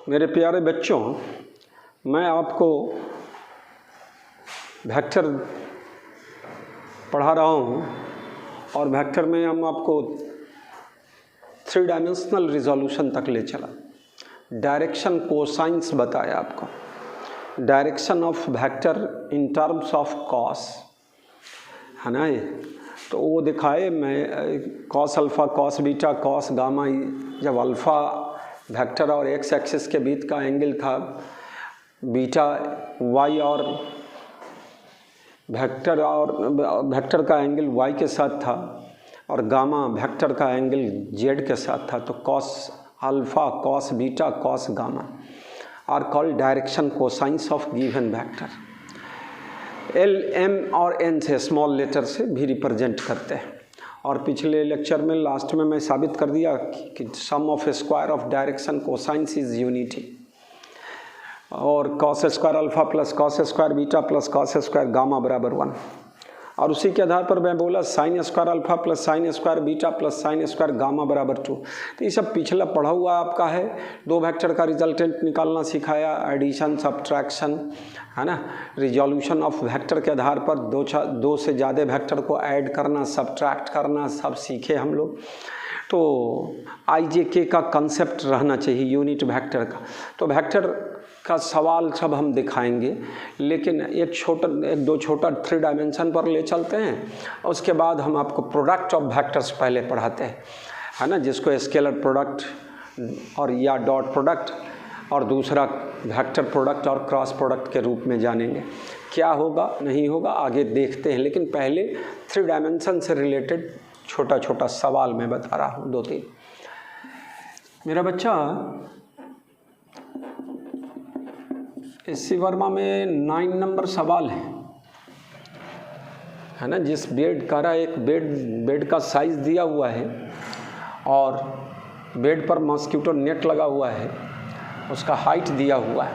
मेरे प्यारे बच्चों, मैं आपको वेक्टर पढ़ा रहा हूँ और वेक्टर में हम आपको 3 डायमेंशनल रिजोल्यूशन तक ले चला। डायरेक्शन कोसाइंस बताया आपको, direction of vector in terms of cos, है ना। ये तो वो दिखाए मैं cos alpha, cos beta, cos gamma. जब अल्फ़ा वेक्टर और एक्स एक्सिस के बीच का एंगल था, बीटा वाई और वेक्टर का एंगल वाई के साथ था और गामा वेक्टर का एंगल जेड के साथ था। तो cos alpha, cos beta, cos gamma are called direction cosines of given vector. L, M और एन से, स्मॉल लेटर से भी रिप्रेजेंट करते हैं। और पिछले लेक्चर में लास्ट में मैं साबित कर दिया कि sum of square of direction cosines is unity, और cos square alpha plus cos square beta plus cos square gamma बराबर 1। और उसी के आधार पर मैं बोला sine square alpha plus sine square beta plus sine square gamma बराबर 2। तो ये सब पिछला पढ़ा हुआ आपका है। 2 वेक्टर का रिजल्टेंट निकालना सिखाया, एडिशन, सब्ट्रैक्शन, है ना। रिजोल्यूशन ऑफ वेक्टर के आधार पर 2 से ज़्यादा वेक्टर को ऐड करना, सब्ट्रैक्ट करना, सब सीखे हम लोग। तो IJK का कंसेप्ट रहना चाहिए यूनिट वेक्टर का। तो वेक्टर का सवाल सब हम दिखाएंगे, लेकिन एक दो छोटा 3 डायमेंशन पर ले चलते हैं। उसके बाद हम आपको प्रोडक्ट ऑफ वेक्टर्स पहले पढ़ाते हैं, है ना, जिसको स्केलर प्रोडक्ट और या डॉट प्रोडक्ट, और दूसरा वेक्टर प्रोडक्ट और क्रॉस प्रोडक्ट के रूप में जानेंगे। क्या होगा नहीं होगा आगे देखते हैं, लेकिन पहले 3 डायमेंशन से रिलेटेड छोटा छोटा सवाल मैं बता रहा हूँ, 2-3। मेरा बच्चा SC वर्मा में 9 नंबर सवाल है ना। जिस बेड का रहा, एक बेड का साइज दिया हुआ है और बेड पर मॉस्किटो नेट लगा हुआ है, उसका हाइट दिया हुआ है,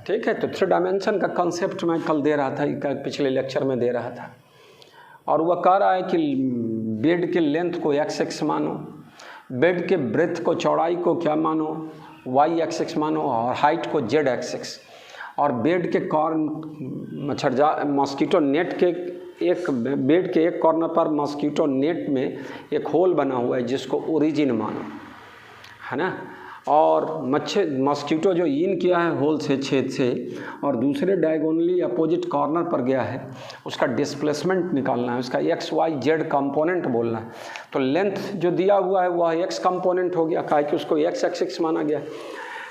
ठीक है। तो 3 डायमेंशन का कंसेप्ट मैं कल दे रहा था, पिछले लेक्चर में दे रहा था। और वह कह रहा है कि बेड के लेंथ को x मानो, बेड के ब्रेथ को, चौड़ाई को क्या मानो, y एक्सिस मानो, और हाइट को z एक्सिस। और बेड के मॉस्किटो नेट के बेड के एक कॉर्नर पर मॉस्किटो नेट में एक होल बना हुआ है जिसको ओरिजिन मानो, है ना। और मॉस्किटो जो इन किया है होल से, छेद से, और दूसरे डायगोनली अपोजिट कॉर्नर पर गया है, उसका डिस्प्लेसमेंट निकालना है, उसका x y z कंपोनेंट बोलना है। तो लेंथ जो दिया हुआ है वह x कंपोनेंट हो गया, काहे कि उसको x एक्सिस माना गया।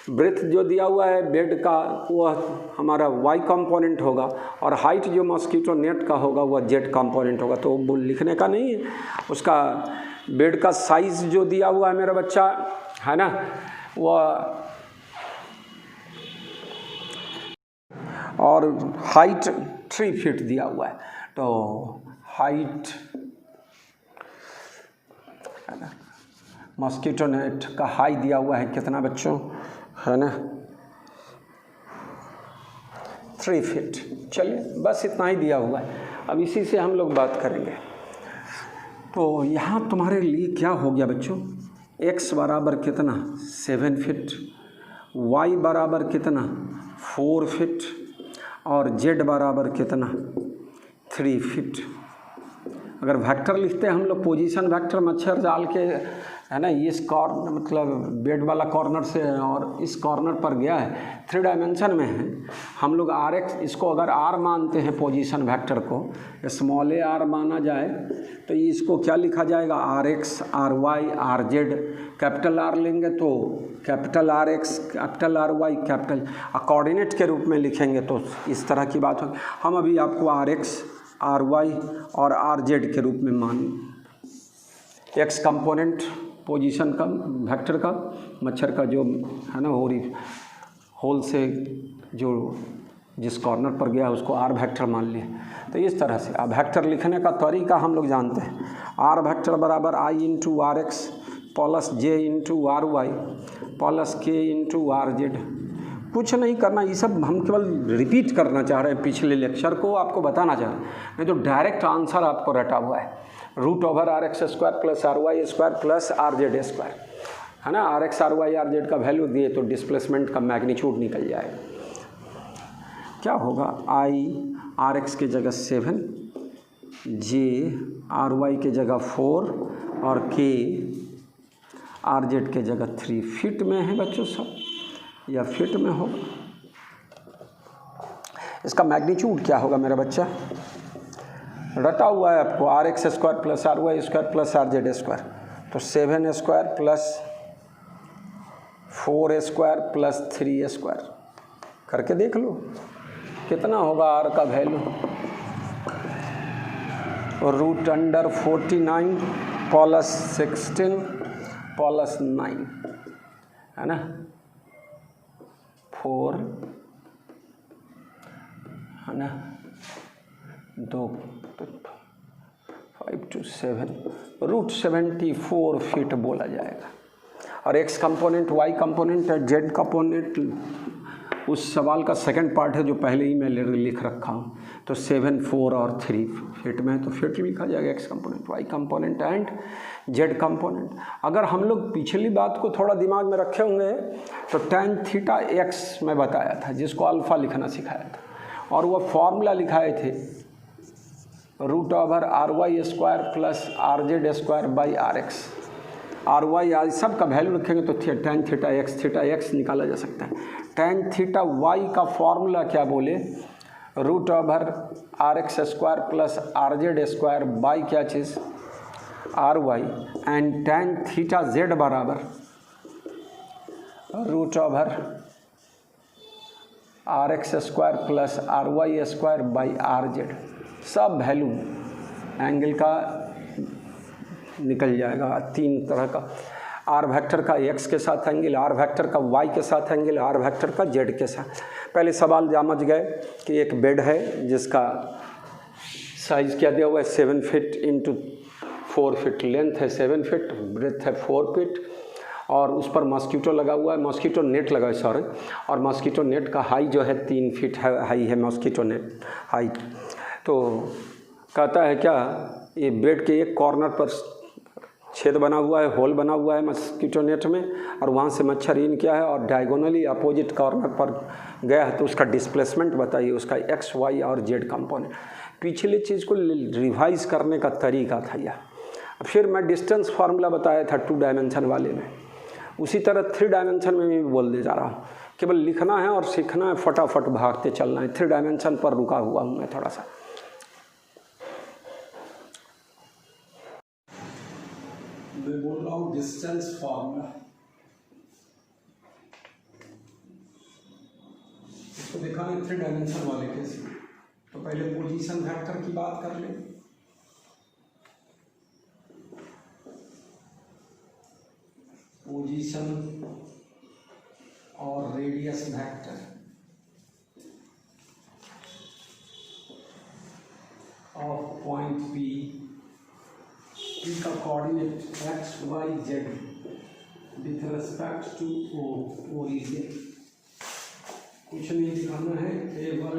ब्रेथ जो दिया हुआ है बेड का वह हमारा y कंपोनेंट होगा, और हाइट जो मॉस्किटो नेट का होगा वह z कंपोनेंट होगा। तो वो लिखने का नहीं है। उसका बेड का साइज़ जो दिया हुआ है मेरा बच्चा, है ना, वह और हाइट 3 फीट दिया हुआ है। तो हाइट, है ना, मॉस्किटो नेट का हाइट दिया हुआ है कितना बच्चों, है ना, 3 फीट। चलिए बस इतना ही दिया हुआ है। अब इसी से हम लोग बात करेंगे। तो यहाँ तुम्हारे लिए क्या हो गया बच्चों, x बराबर कितना 7 फीट, y बराबर कितना 4 फीट, और z बराबर कितना 3 फीट। अगर वेक्टर लिखते हैं हम लोग पोजीशन वेक्टर, मच्छर जाल के, है ना, इस कॉर्नर मतलब बेड वाला कॉर्नर से और इस कॉर्नर पर गया है, 3 डायमेंशन में है। हम लोग RX, इसको अगर R मानते हैं पोजीशन वेक्टर को, स्मॉल a r माना जाए, तो इसको क्या लिखा जाएगा, RX, RY, RZ। Capital R लेंगे तो capital RX, capital RY, capital coordinate के रूप में लिखेंगे तो इस तरह की बात होगी। हम अभी आपको RX, RY और RZ के रूप में मान, x कंपोनेंट पोजीशन का वेक्टर का, मच्छर का जो है ना होल से जो जिस कॉर्नर पर गया उसको R वेक्टर मान लिए। तो इस तरह से अब वेक्टर लिखने का तरीका हम लोग जानते हैं। R वेक्टर बराबर I into RX plus J into RY plus K into RZ। कुछ नहीं करना, ये सब हम केवल रिपीट करना चाह रहे हैं, पिछले लेक्चर को आपको बताना चाह रहे हैं, नहीं तो डायरेक्ट आंसर आपको रटा हुआ है। Root over RX square plus RY square plus RZ square, है ना, R X R Y R Z का वैल्यू दिए तो डिस्प्लेसमेंट का मैग्नीट्यूड निकल जाएगा। क्या होगा, आई आर एक्स की जगह 7, जे आर वाई की जगह 4 और के आर जेड के जगह 3। फिट में है बच्चों सब, या फिट में होगा। इसका मैग्नीट्यूड क्या होगा मेरा बच्चा, रटा हुआ है आपको, R X square plus R Y square plus R Z square, तो 7 square plus 4 square plus 3 square करके देख लो कितना होगा आर का value. Root under 49 plus 16 plus 9 है ना, 4 है ना, 2 5 to 7 रूट 74 फीट बोला जाएगा। और X component, Y component, Z component उस सवाल का सेकंड पार्ट है जो पहले ही मैं लिख रखा हूँ। तो 7, 4 और 3 फिट में, तो फिट लिखा जाएगा X component, Y component and Z component. अगर हम लोग पिछली बात को थोड़ा दिमाग में रखे होंगे तो tan थीटा एक्स मैं बताया था, जिसको अल्फ़ा लिखना सिखाया था, और वह फॉर्मूला लिखाए थे root over R Y square plus R Z square by R X. R Y आज सब का वैल्यू रखेंगे तो tan थीटा एक्स निकाला जा सकता है। tan थीटा वाई का फॉर्मूला क्या बोले, root over R X square plus R Z square by क्या चीज़ R Y, and tan theta Z बराबर root over R X square plus R Y square by R Z. सब value angle का निकल जाएगा, 3 तरह का, आर वेक्टर का एक्स के साथ एंगल, आर वेक्टर का वाई के साथ एंगल, आर वेक्टर का जेड के साथ। पहले सवाल समझ गए कि एक बेड है जिसका साइज़ क्या दिया हुआ है, 7 फीट इंटू 4 फीट, लेंथ है 7 फीट, ब्रेथ है 4 फीट, और उस पर मॉस्किटो लगा हुआ है, मॉस्किटो नेट लगा है सॉरी, और मॉस्किटो नेट का हाई जो है 3 फीट है, हाई है मॉस्किटो नेट हाइट। तो कहता है क्या, ये बेड के एक कॉर्नर पर छेद बना हुआ है, होल बना हुआ है मॉस्किटो नेट में, और वहाँ से मच्छर इन किया है और डायगोनली अपोजिट कॉर्नर पर गया है, तो उसका डिस्प्लेसमेंट बताइए, उसका एक्स वाई और जेड कंपोनेंट। पिछली चीज़ को रिवाइज करने का तरीका था यह। फिर मैं डिस्टेंस फार्मूला बताया था 2 डायमेंशन वाले में, उसी तरह 3 डायमेंशन में भी बोल दे जा रहा हूँ, केवल लिखना है और सीखना है, फटाफट भागते चलना है। 3 डायमेंशन पर रुका हुआ हूँ मैं थोड़ा सा। मैं बोल रहा हूँ डिस्टेंस फार्मूला, इसको दिखाने 3 डायमेंशन वाले केस में। तो पहले पोजीशन वेक्टर की बात कर लें। पोजीशन और radius vector of point P, का coordinate X Y Z with respect to origin. कुछ नहीं दिखाना है, केवल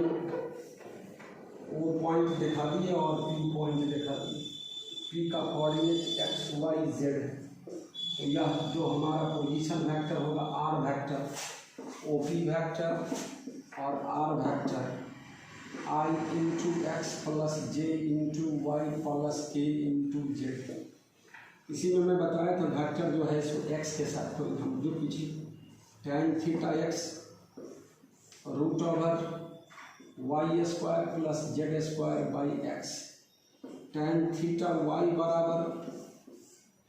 ओ पॉइंट दिखा दिए और पी पॉइंट दिखा दिए। पी का कोऑर्डिनेट एक्स वाई जेड है, तो यह जो हमारा पोजीशन वेक्टर होगा R vector, O P vector और R vector, i into X plus J into Y plus के इंटू जेड। इसी में मैं बताया था वेक्टर जो है इसको एक्स के साथ, तो हम जो पीछे tan theta X root over Y square plus Z square by X, tan theta Y बराबर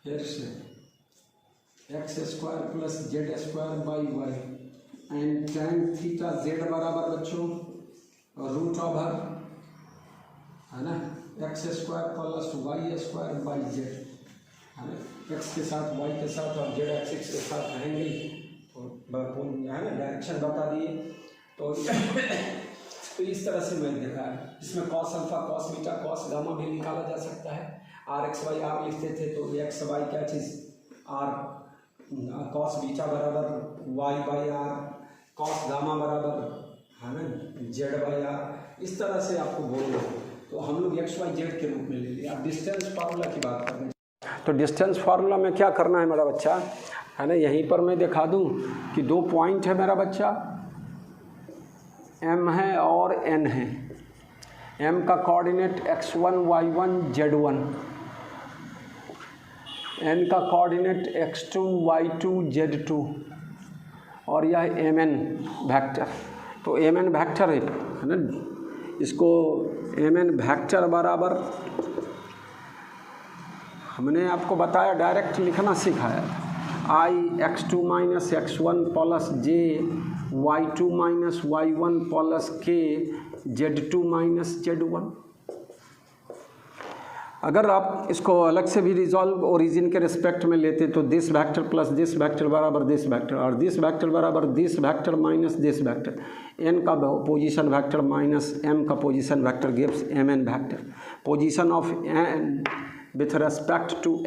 फिर से X square plus Z square by Y, and tan theta Z बराबर बच्चों रूट ओवर है ना X square plus Y square by Z, है ना, x के साथ वाई के साथ और जेड एक्सिस के साथ रहेंगे, तो है ना डायरेक्शन बता दिए। तो इस तरह से मैंने देखा है। इसमें cos alpha, cos beta, cos gamma भी निकाला जा सकता है। आर एक्स वाई आर लिखते थे तो एक्स वाई क्या चीज़ आर, कॉस बीटा बराबर Y by R, cos gamma बराबर है ना जेड बाई आर। इस तरह से आपको बोलना, तो हम लोग एक्स वाई जेड के रूप में ले लिया। अब डिस्टेंस फार्मूला की बात कर रहे हैं, तो डिस्टेंस फार्मूला में क्या करना है मेरा बच्चा, है ना। यहीं पर मैं दिखा दूं कि 2 पॉइंट है मेरा बच्चा, M है और N है। M का coordinate x1 y1 z1, N का कोऑर्डिनेट x2 y2 z2 और यह Mn वेक्टर। तो Mn वेक्टर है ना, इसको Mn वेक्टर बराबर हमने आपको बताया, डायरेक्ट लिखना सिखाया था, I x2 minus x1 plus j y2 minus y1 plus k z2 minus z1। अगर आप इसको अलग से भी रिजॉल्व ओरिजिन के रिस्पेक्ट में लेते तो this vector plus this vector बराबर दिस वेक्टर, और दिस वेक्टर बराबर this vector minus this vector, n का पोजीशन वेक्टर माइनस m का position vector gives mn vector. Position of n with respect to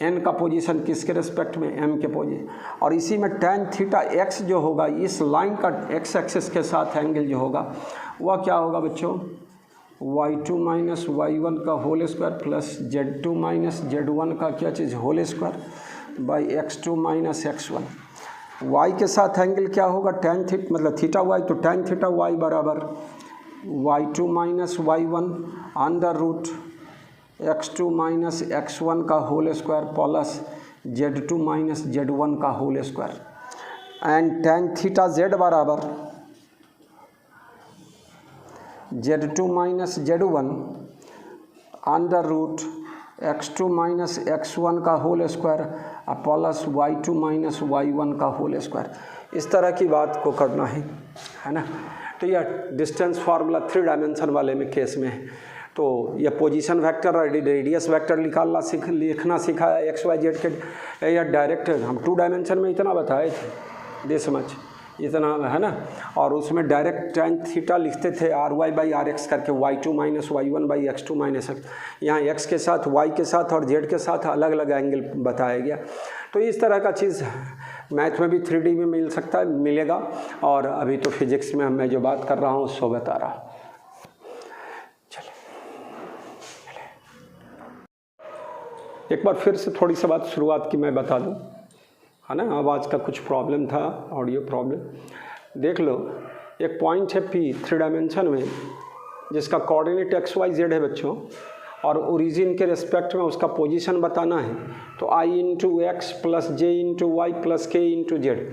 n का position किसके respect में, m के position. और इसी में tan थीटा x जो होगा, इस लाइन का x एक्सिस के साथ एंगल जो होगा वह क्या होगा बच्चों, y2 माइनस y1 का whole square plus z2 minus z1 का क्या चीज़, whole square by x2 minus x1। y के साथ एंगल क्या होगा, tan थीटा मतलब थीटा y, तो tan थीटा y बराबर y2 minus y1 under root x2 minus x1 का whole square plus z2 minus z1 का whole square. And tan theta z बराबर z2 minus z1 under root x2 minus x1 का whole square plus y2 minus y1 का whole square. इस तरह की बात को करना है ना। तो यह डिस्टेंस फार्मूला 3 डायमेंशन वाले में केस में है। तो यह पोजीशन वेक्टर और रेडियस वेक्टर लिखना सिखाया एक्स वाई जेड के, या डायरेक्ट हम 2 डायमेंशन में इतना बताए थे, दे समझ इतना है ना। और उसमें डायरेक्ट tan थीटा लिखते थे R Y by R X करके, y2 minus y1 by x2 minus x। यहाँ x के साथ y के साथ और z के साथ अलग अलग एंगल बताया गया। तो इस तरह का चीज़ मैथ में भी 3D में मिल सकता है, मिलेगा। और अभी तो फिजिक्स में मैं जो बात कर रहा हूँ उसको बता रहा हूँ। एक बार फिर से थोड़ी सी बात शुरुआत की मैं बता दूँ, है ना। आवाज़ का कुछ प्रॉब्लम था, ऑडियो प्रॉब्लम। देख लो, एक पॉइंट है P 3 डायमेंशन में जिसका कोऑर्डिनेट एक्स वाई जेड है बच्चों, और ओरिजिन के रिस्पेक्ट में उसका पोजीशन बताना है। तो I into X plus J into Y plus के इंटू जेड।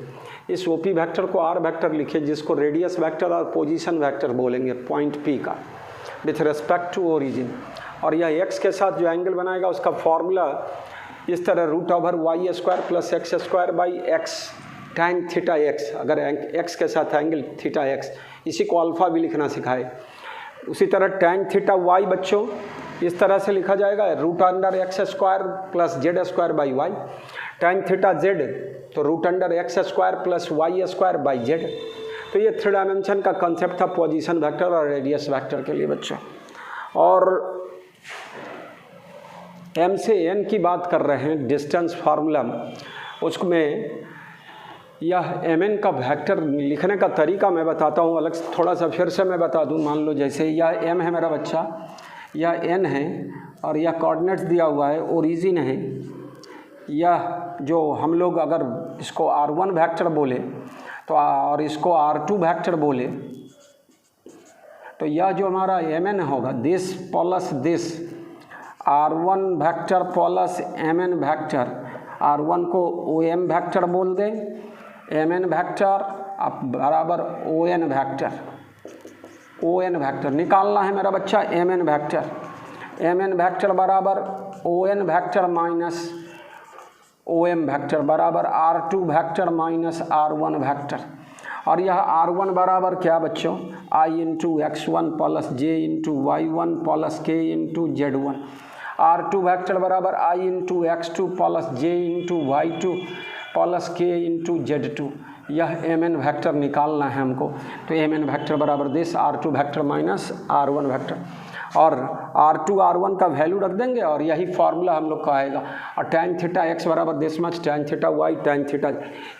इस OP वेक्टर को R वेक्टर लिखे, जिसको रेडियस वेक्टर और पोजीशन वेक्टर बोलेंगे पॉइंट P का विथ रिस्पेक्ट टू ओरिजिन। और यह x के साथ जो एंगल बनाएगा उसका फॉर्मूला इस तरह root over Y square plus X square by X tan theta x। अगर x के साथ एंगल थीटा x, इसी को अल्फ़ा भी लिखना सिखाए। उसी तरह tan थीटा y बच्चों इस तरह से लिखा जाएगा, root under X square plus Z square by Y. tan theta z तो root under X square plus Y square by Z. तो ये 3 डायमेंशन का कंसेप्ट था पोजीशन वेक्टर और रेडियस वेक्टर के लिए बच्चों। और m से n की बात कर रहे हैं, डिस्टेंस फार्मूला, उसमें यह mn का वेक्टर लिखने का तरीका मैं बताता हूँ अलग से, थोड़ा सा फिर से मैं बता दूँ। मान लो जैसे यह m है मेरा बच्चा, यह n है, और यह कोऑर्डिनेट्स दिया हुआ है, ओरिजिन है। यह जो हम लोग अगर इसको r1 वेक्टर बोले तो और इसको r2 वेक्टर बोले, तो यह जो हमारा mn होगा, this plus this r1 vector plus mn vector. r1 को om वेक्टर बोल दे, mn वेक्टर बराबर on वेक्टर। on वेक्टर निकालना है मेरा बच्चा, mn वेक्टर। mn वेक्टर बराबर on vector minus om vector बराबर r2 vector minus r1 vector. और यह r1 बराबर क्या बच्चों, I into x1 plus j into y1 plus k into z1। r2 vector बराबर I into x2 plus j into y2 plus k into z2। यह mn vector निकालना है हमको। तो mn वेक्टर बराबर this r2 vector minus r1 vector. और R2 R1 का value रख देंगे और यही फार्मूला हम लोग का आएगा। और tan थीटा x बराबर this much, tan theta y, tan theta.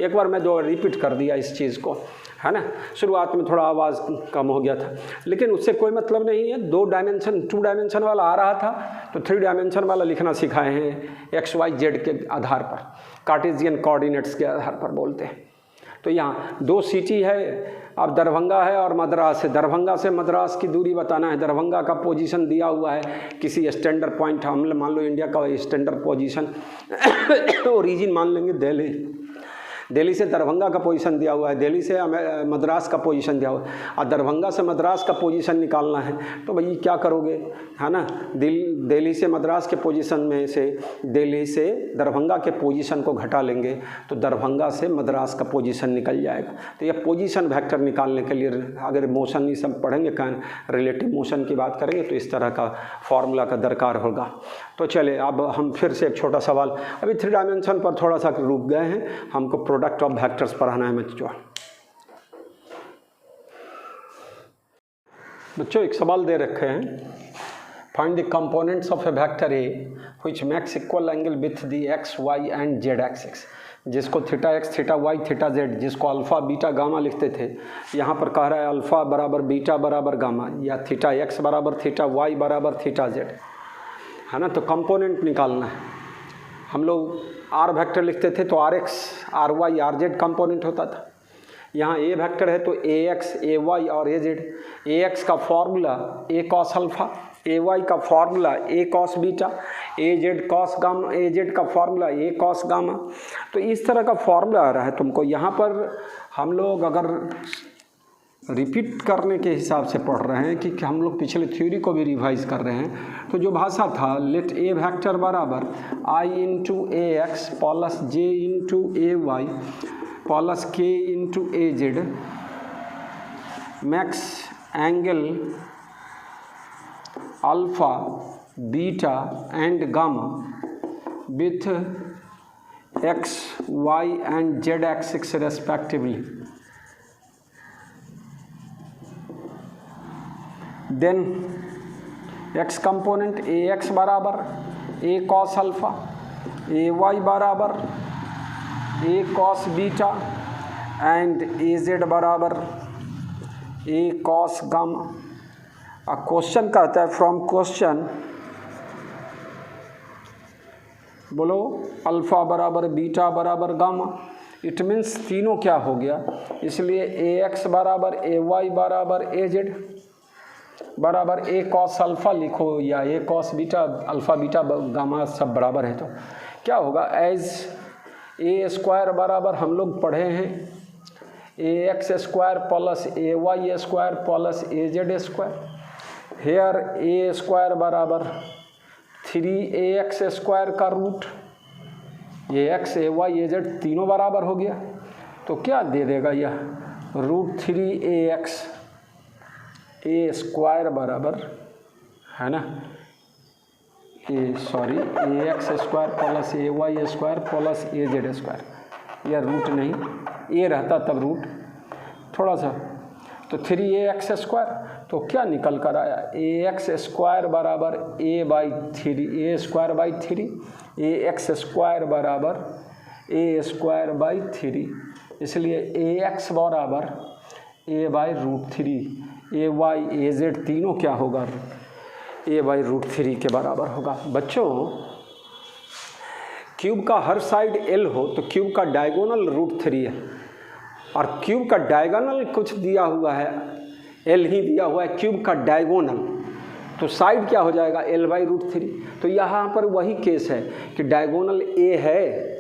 एक बार मैं जो रिपीट कर दिया इस चीज़ को, है ना। शुरुआत में थोड़ा आवाज़ कम हो गया था, लेकिन उससे कोई मतलब नहीं है। 2 डायमेंशन वाला आ रहा था तो 3 डायमेंशन वाला लिखना सिखाए हैं x y z के आधार पर, कार्टेशियन कोऑर्डिनेट्स के आधार पर बोलते हैं। तो यहाँ 2 सिटी है, अब दरभंगा है और मद्रास है। दरभंगा से मद्रास की दूरी बताना है। दरभंगा का पोजीशन दिया हुआ है किसी स्टैंडर्ड पॉइंट, हम मान लो इंडिया का स्टैंडर्ड पोजीशन ओरिजिन मान लेंगे दिल्ली, दिल्ली से दरभंगा का पोजीशन दिया हुआ है, दिल्ली से मद्रास का पोजीशन दिया हुआ है, और दरभंगा से मद्रास का पोजीशन निकालना है। तो भाई क्या करोगे, है ना, दिल्ली से मद्रास के पोजीशन में से दिल्ली से दरभंगा के पोजीशन को घटा लेंगे तो दरभंगा से मद्रास का पोजीशन निकल जाएगा। तो यह पोजीशन वेक्टर निकालने के लिए अगर मोशन ये सब पढ़ेंगे, रिलेटिव मोशन की बात करेंगे तो इस तरह का फॉर्मूला का दरकार होगा। तो चले अब हम फिर से एक छोटा सवाल, अभी 3 डायमेंशन पर थोड़ा सा रुक गए हैं, हमको प्रोडक्ट ऑफ वेक्टर्स पढ़ाना है बच्चों। एक सवाल दे रखे हैं, find the components of A vector A which makes equal angle with the X Y and Z axis, जिसको theta X theta Y theta Z, जिसको अल्फ़ा बीटा गामा लिखते थे, यहाँ पर कह रहा है अल्फ़ा बराबर बीटा बराबर गामा, या थीटा एक्स बराबर थीटा वाई बराबर थीटा जेड, है ना। तो कंपोनेंट निकालना है। हम लोग आर वेक्टर लिखते थे तो R X R Y R Z component होता था। यहाँ ए वेक्टर है तो ए एक्स ए वाई और ए जेड। ए एक्स का formula A cos alpha, A Y का फॉर्मूला ए कॉस बीटा, ए जेड कॉस गामा, ए जेड का फॉर्मूला ए कॉस गामा। तो इस तरह का फॉर्मूला आ रहा है तुमको। यहाँ पर हम लोग अगर रिपीट करने के हिसाब से पढ़ रहे हैं कि हम लोग पिछले थ्योरी को भी रिवाइज कर रहे हैं, तो जो भाषा था लेट ए वेक्टर बराबर आई into A X plus J into A Y plus के into A Z makes angle alpha beta and gamma with X Y and Z axis respectively. Then X component A X बराबर A cos alpha, A Y बराबर A cos beta and A Z बराबर A cos gamma. अब question कहता है from question बोलो alpha बराबर beta बराबर gamma, it means तीनों क्या हो गया, इसलिए ए एक्स बराबर ए वाई बराबर ए जेड बराबर ए कॉस अल्फ़ा लिखो या A cos beta, alpha beta gamma सब बराबर है। तो क्या होगा, एज ए स्क्वायर बराबर हम लोग पढ़े हैं ए X square plus A Y square plus A Z square. Hair A square बराबर 3ax स्क्वायर का root, A x A Y A Z तीनों बराबर हो गया। तो क्या दे देगा यह, √3ax ए स्क्वायर बराबर, है ना, ए X square plus A Y square plus A Z square. यह रूट नहीं, ए रहता तब रूट थोड़ा सा, तो 3ax स्क्वायर। तो क्या निकल कर आया, ए एक्स स्क्वायर बराबर A by 3, A square by 3, A X square बराबर ए स्क्वायर बाई 3, इसलिए ए एक्स बराबर A by √3, A Y A Z तीनों क्या होगा, ए बाई √3 के बराबर होगा। बच्चों क्यूब का हर साइड एल हो तो क्यूब का डायगोनल √3 है, और क्यूब का डायगोनल कुछ दिया हुआ है, एल ही दिया हुआ है क्यूब का डायगोनल, तो साइड क्या हो जाएगा, एल बाई √3। तो यहाँ पर वही केस है कि डायगोनल ए है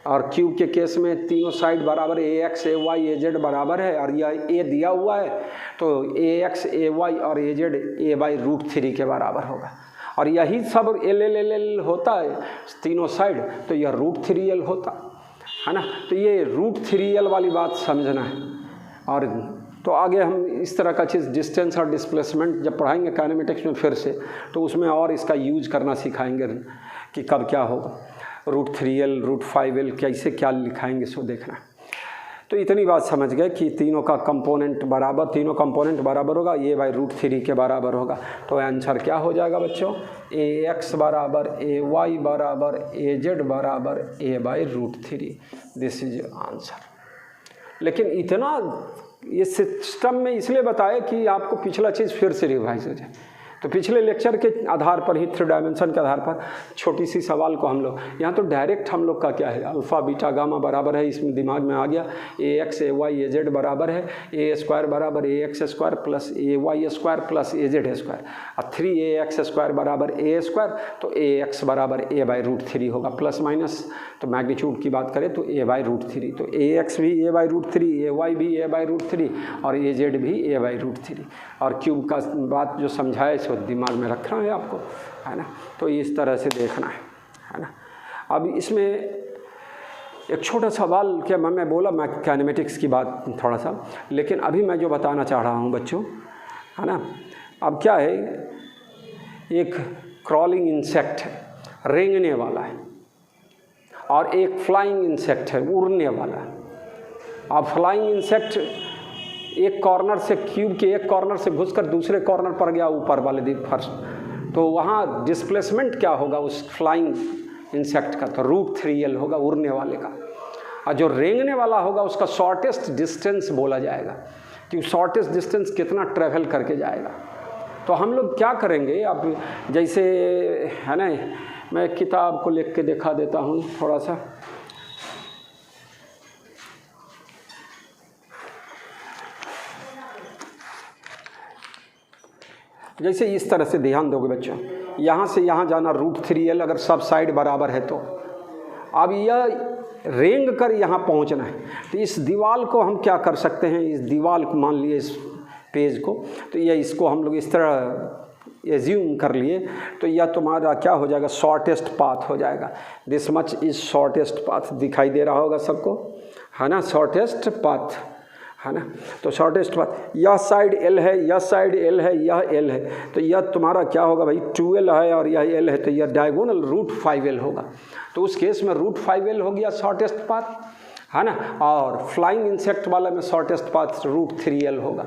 और क्यूब के केस में तीनों साइड बराबर, ए x A Y A Z बराबर है, और यह ए दिया हुआ है तो ए एक्स ए वाई और ए जेड ए बाई √3 के बराबर होगा। और यही सब एल एल एल एल होता है तीनों साइड, तो यह √3l होता है ना। तो ये √3l वाली बात समझना है। और तो आगे हम इस तरह का चीज़ डिस्टेंस और डिस्प्लेसमेंट जब पढ़ाएंगे काइनेमेटिक्स में फिर से, तो उसमें और इसका यूज करना सिखाएंगे कि कब क्या होगा, √3l √5l कैसे क्या लिखाएंगे, सो देखना। तो इतनी बात समझ गए कि तीनों का कंपोनेंट बराबर, तीनों कंपोनेंट बराबर होगा, ये बाई रूट 3 के बराबर होगा। तो आंसर क्या हो जाएगा बच्चों, AX बराबर AY बराबर AZ बराबर A by root 3। This is answer. लेकिन इतना ये सिस्टम में इसलिए बताया कि आपको पिछला चीज़ फिर से रिवाइज हो जाए। तो पिछले लेक्चर के आधार पर ही, 3 डायमेंशन के आधार पर छोटी सी सवाल को हम लोग यहाँ तो डायरेक्ट हम लोग का क्या है, अल्फ़ा बीटा गामा बराबर है, इसमें दिमाग में आ गया। AX AY AZ बराबर है A स्क्वायर बराबर AX square plus AY square plus AZ square, और 3AX स्क्वायर बराबर A स्क्वायर, तो AX बराबर A बाई रूट 3 होगा, प्लस माइनस। तो मैग्नीट्यूड की बात करें तो A बाई रूट 3, तो AX भी A बाई रूट 3, AY भी A बाई रूट 3 और AZ भी A बाई रूट 3। और क्यूब का बात जो समझाए सो दिमाग में रखना है आपको, है ना। तो इस तरह से देखना है ना। अब इसमें एक छोटा सवाल, क्या मैं बोला मैं काइनेमेटिक्स की बात थोड़ा सा, लेकिन अभी मैं जो बताना चाह रहा हूँ बच्चों, है ना। अब क्या है, एक क्रॉलिंग इंसेक्ट है, रेंगने वाला है, और एक फ्लाइंग इंसेक्ट है, उड़ने वाला है। अब फ्लाइंग इंसेक्ट एक कॉर्नर से, क्यूब के एक कॉर्नर से घुसकर दूसरे कॉर्नर पर गया, ऊपर वाले फर्श, तो वहाँ डिस्प्लेसमेंट क्या होगा उस फ्लाइंग इंसेक्ट का, तो रूट 3L होगा उड़ने वाले का। और जो रेंगने वाला होगा उसका शॉर्टेस्ट डिस्टेंस बोला जाएगा कि शॉर्टेस्ट डिस्टेंस कितना ट्रैवल करके जाएगा। तो हम लोग क्या करेंगे, अब जैसे है ना, मैं किताब को लिख के दिखा देता हूँ थोड़ा सा। जैसे इस तरह से ध्यान दोगे बच्चों, यहाँ से यहाँ जाना रूट 3L, अगर सब साइड बराबर है तो अब यह रेंग कर यहाँ पहुँचना है। तो इस दीवार को हम क्या कर सकते हैं, इस दीवार को मान लिए, इस पेज को, तो यह इसको हम लोग इस तरह एज्यूम कर लिए, तो यह तुम्हारा क्या हो जाएगा, शॉर्टेस्ट पाथ हो जाएगा। This much is shortest path, दिखाई दे रहा होगा सबको, है ना, शॉर्टेस्ट पाथ, है ना। तो शॉर्टेस्ट पाथ, यह साइड L है, यह साइड L है, यह L है, तो यह तुम्हारा क्या होगा भाई, 2L है और यह L है, तो यह डायगोनल रूट 5L होगा। तो उस केस में रूट 5L हो गया शॉर्टेस्ट पाथ, है ना। और फ्लाइंग इंसेक्ट वाला में शॉर्टेस्ट पाथ रूट 3L होगा,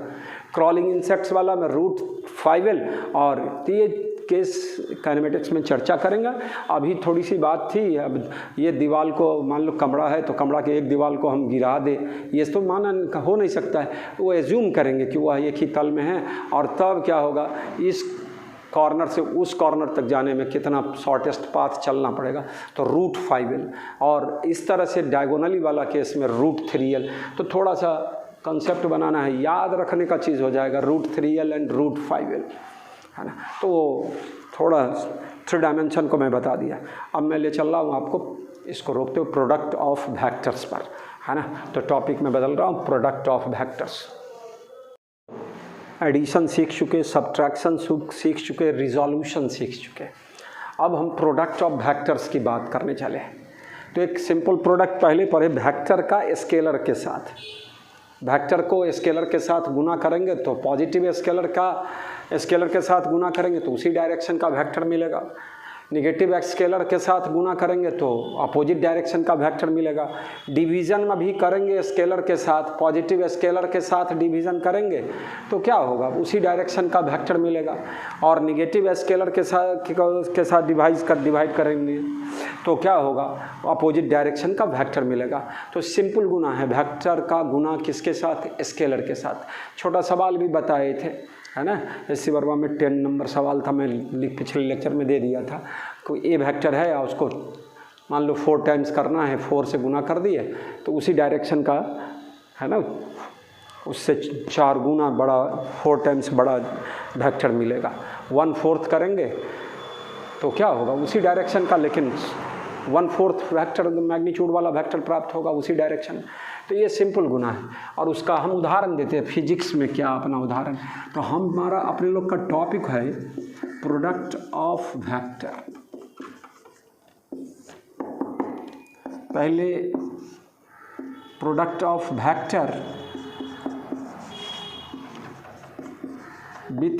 क्रॉलिंग इंसेक्ट्स वाला में रूट 5L। और ये केस काइनेमेटिक्स में चर्चा करेंगे। अभी थोड़ी सी बात थी, अब ये दीवार को मान लो कमरा है, तो कमरा के एक दीवार को हम गिरा दें, ये तो माना हो नहीं सकता है। वो एज्यूम करेंगे कि वह एक ही तल में है, और तब क्या होगा, इस कॉर्नर से उस कॉर्नर तक जाने में कितना शॉर्टेस्ट पाथ चलना पड़ेगा, तो रूट 5L। और इस तरह से डायगोनली वाला केस में रूट 3L। तो थोड़ा सा कंसेप्ट बनाना है, याद रखने का चीज़ हो जाएगा, root 3L and root 5L, है ना। तो थोड़ा 3 डायमेंशन को मैं बता दिया। अब मैं ले चल रहा हूँ आपको, इसको रोकते हुए प्रोडक्ट ऑफ वेक्टर्स पर, है ना। तो टॉपिक में बदल रहा हूँ, प्रोडक्ट ऑफ वेक्टर्स। एडिशन सीख चुके, सब्ट्रैक्शन सीख चुके, रिजोल्यूशन सीख चुके। अब हम प्रोडक्ट ऑफ वेक्टर्स की बात करने चले। तो एक सिंपल प्रोडक्ट पहले पढ़े, वेक्टर का स्केलर के साथ। वेक्टर को स्केलर के साथ गुना करेंगे तो पॉजिटिव स्केलर के साथ गुना करेंगे तो उसी डायरेक्शन का वेक्टर मिलेगा। निगेटिव स्केलर के साथ गुना करेंगे तो अपोजिट डायरेक्शन का वेक्टर मिलेगा। डिवीज़न में भी करेंगे स्केलर के साथ, पॉजिटिव स्केलर के साथ डिवीज़न करेंगे तो क्या होगा, उसी डायरेक्शन का वेक्टर मिलेगा। और निगेटिव स्केलर के साथ डिवाइड करेंगे तो क्या होगा, अपोजिट डायरेक्शन का वेक्टर मिलेगा। तो सिंपल गुना है, वेक्टर का गुना किसके साथ, स्केलर के साथ। छोटा सवाल भी बताए थे, है ना, एससी वर्मा में 10 नंबर सवाल था, मैं पिछले लेक्चर में दे दिया था। कोई ए वेक्टर है और उसको मान लो 4 टाइम्स करना है, 4 से गुना कर दिए तो उसी डायरेक्शन का, है ना, उससे 4 गुना बड़ा, 4 टाइम्स बड़ा वेक्टर मिलेगा। 1/4 करेंगे तो क्या होगा, उसी डायरेक्शन का, लेकिन 1/4 वेक्टर मैग्नीट्यूड वाला वेक्टर प्राप्त होगा उसी डायरेक्शन। तो ये सिंपल गुना है, और उसका हम उदाहरण देते हैं फिजिक्स में। क्या अपना उदाहरण, तो हमारा अपने लोग का टॉपिक है प्रोडक्ट ऑफ वेक्टर। पहले product of vector with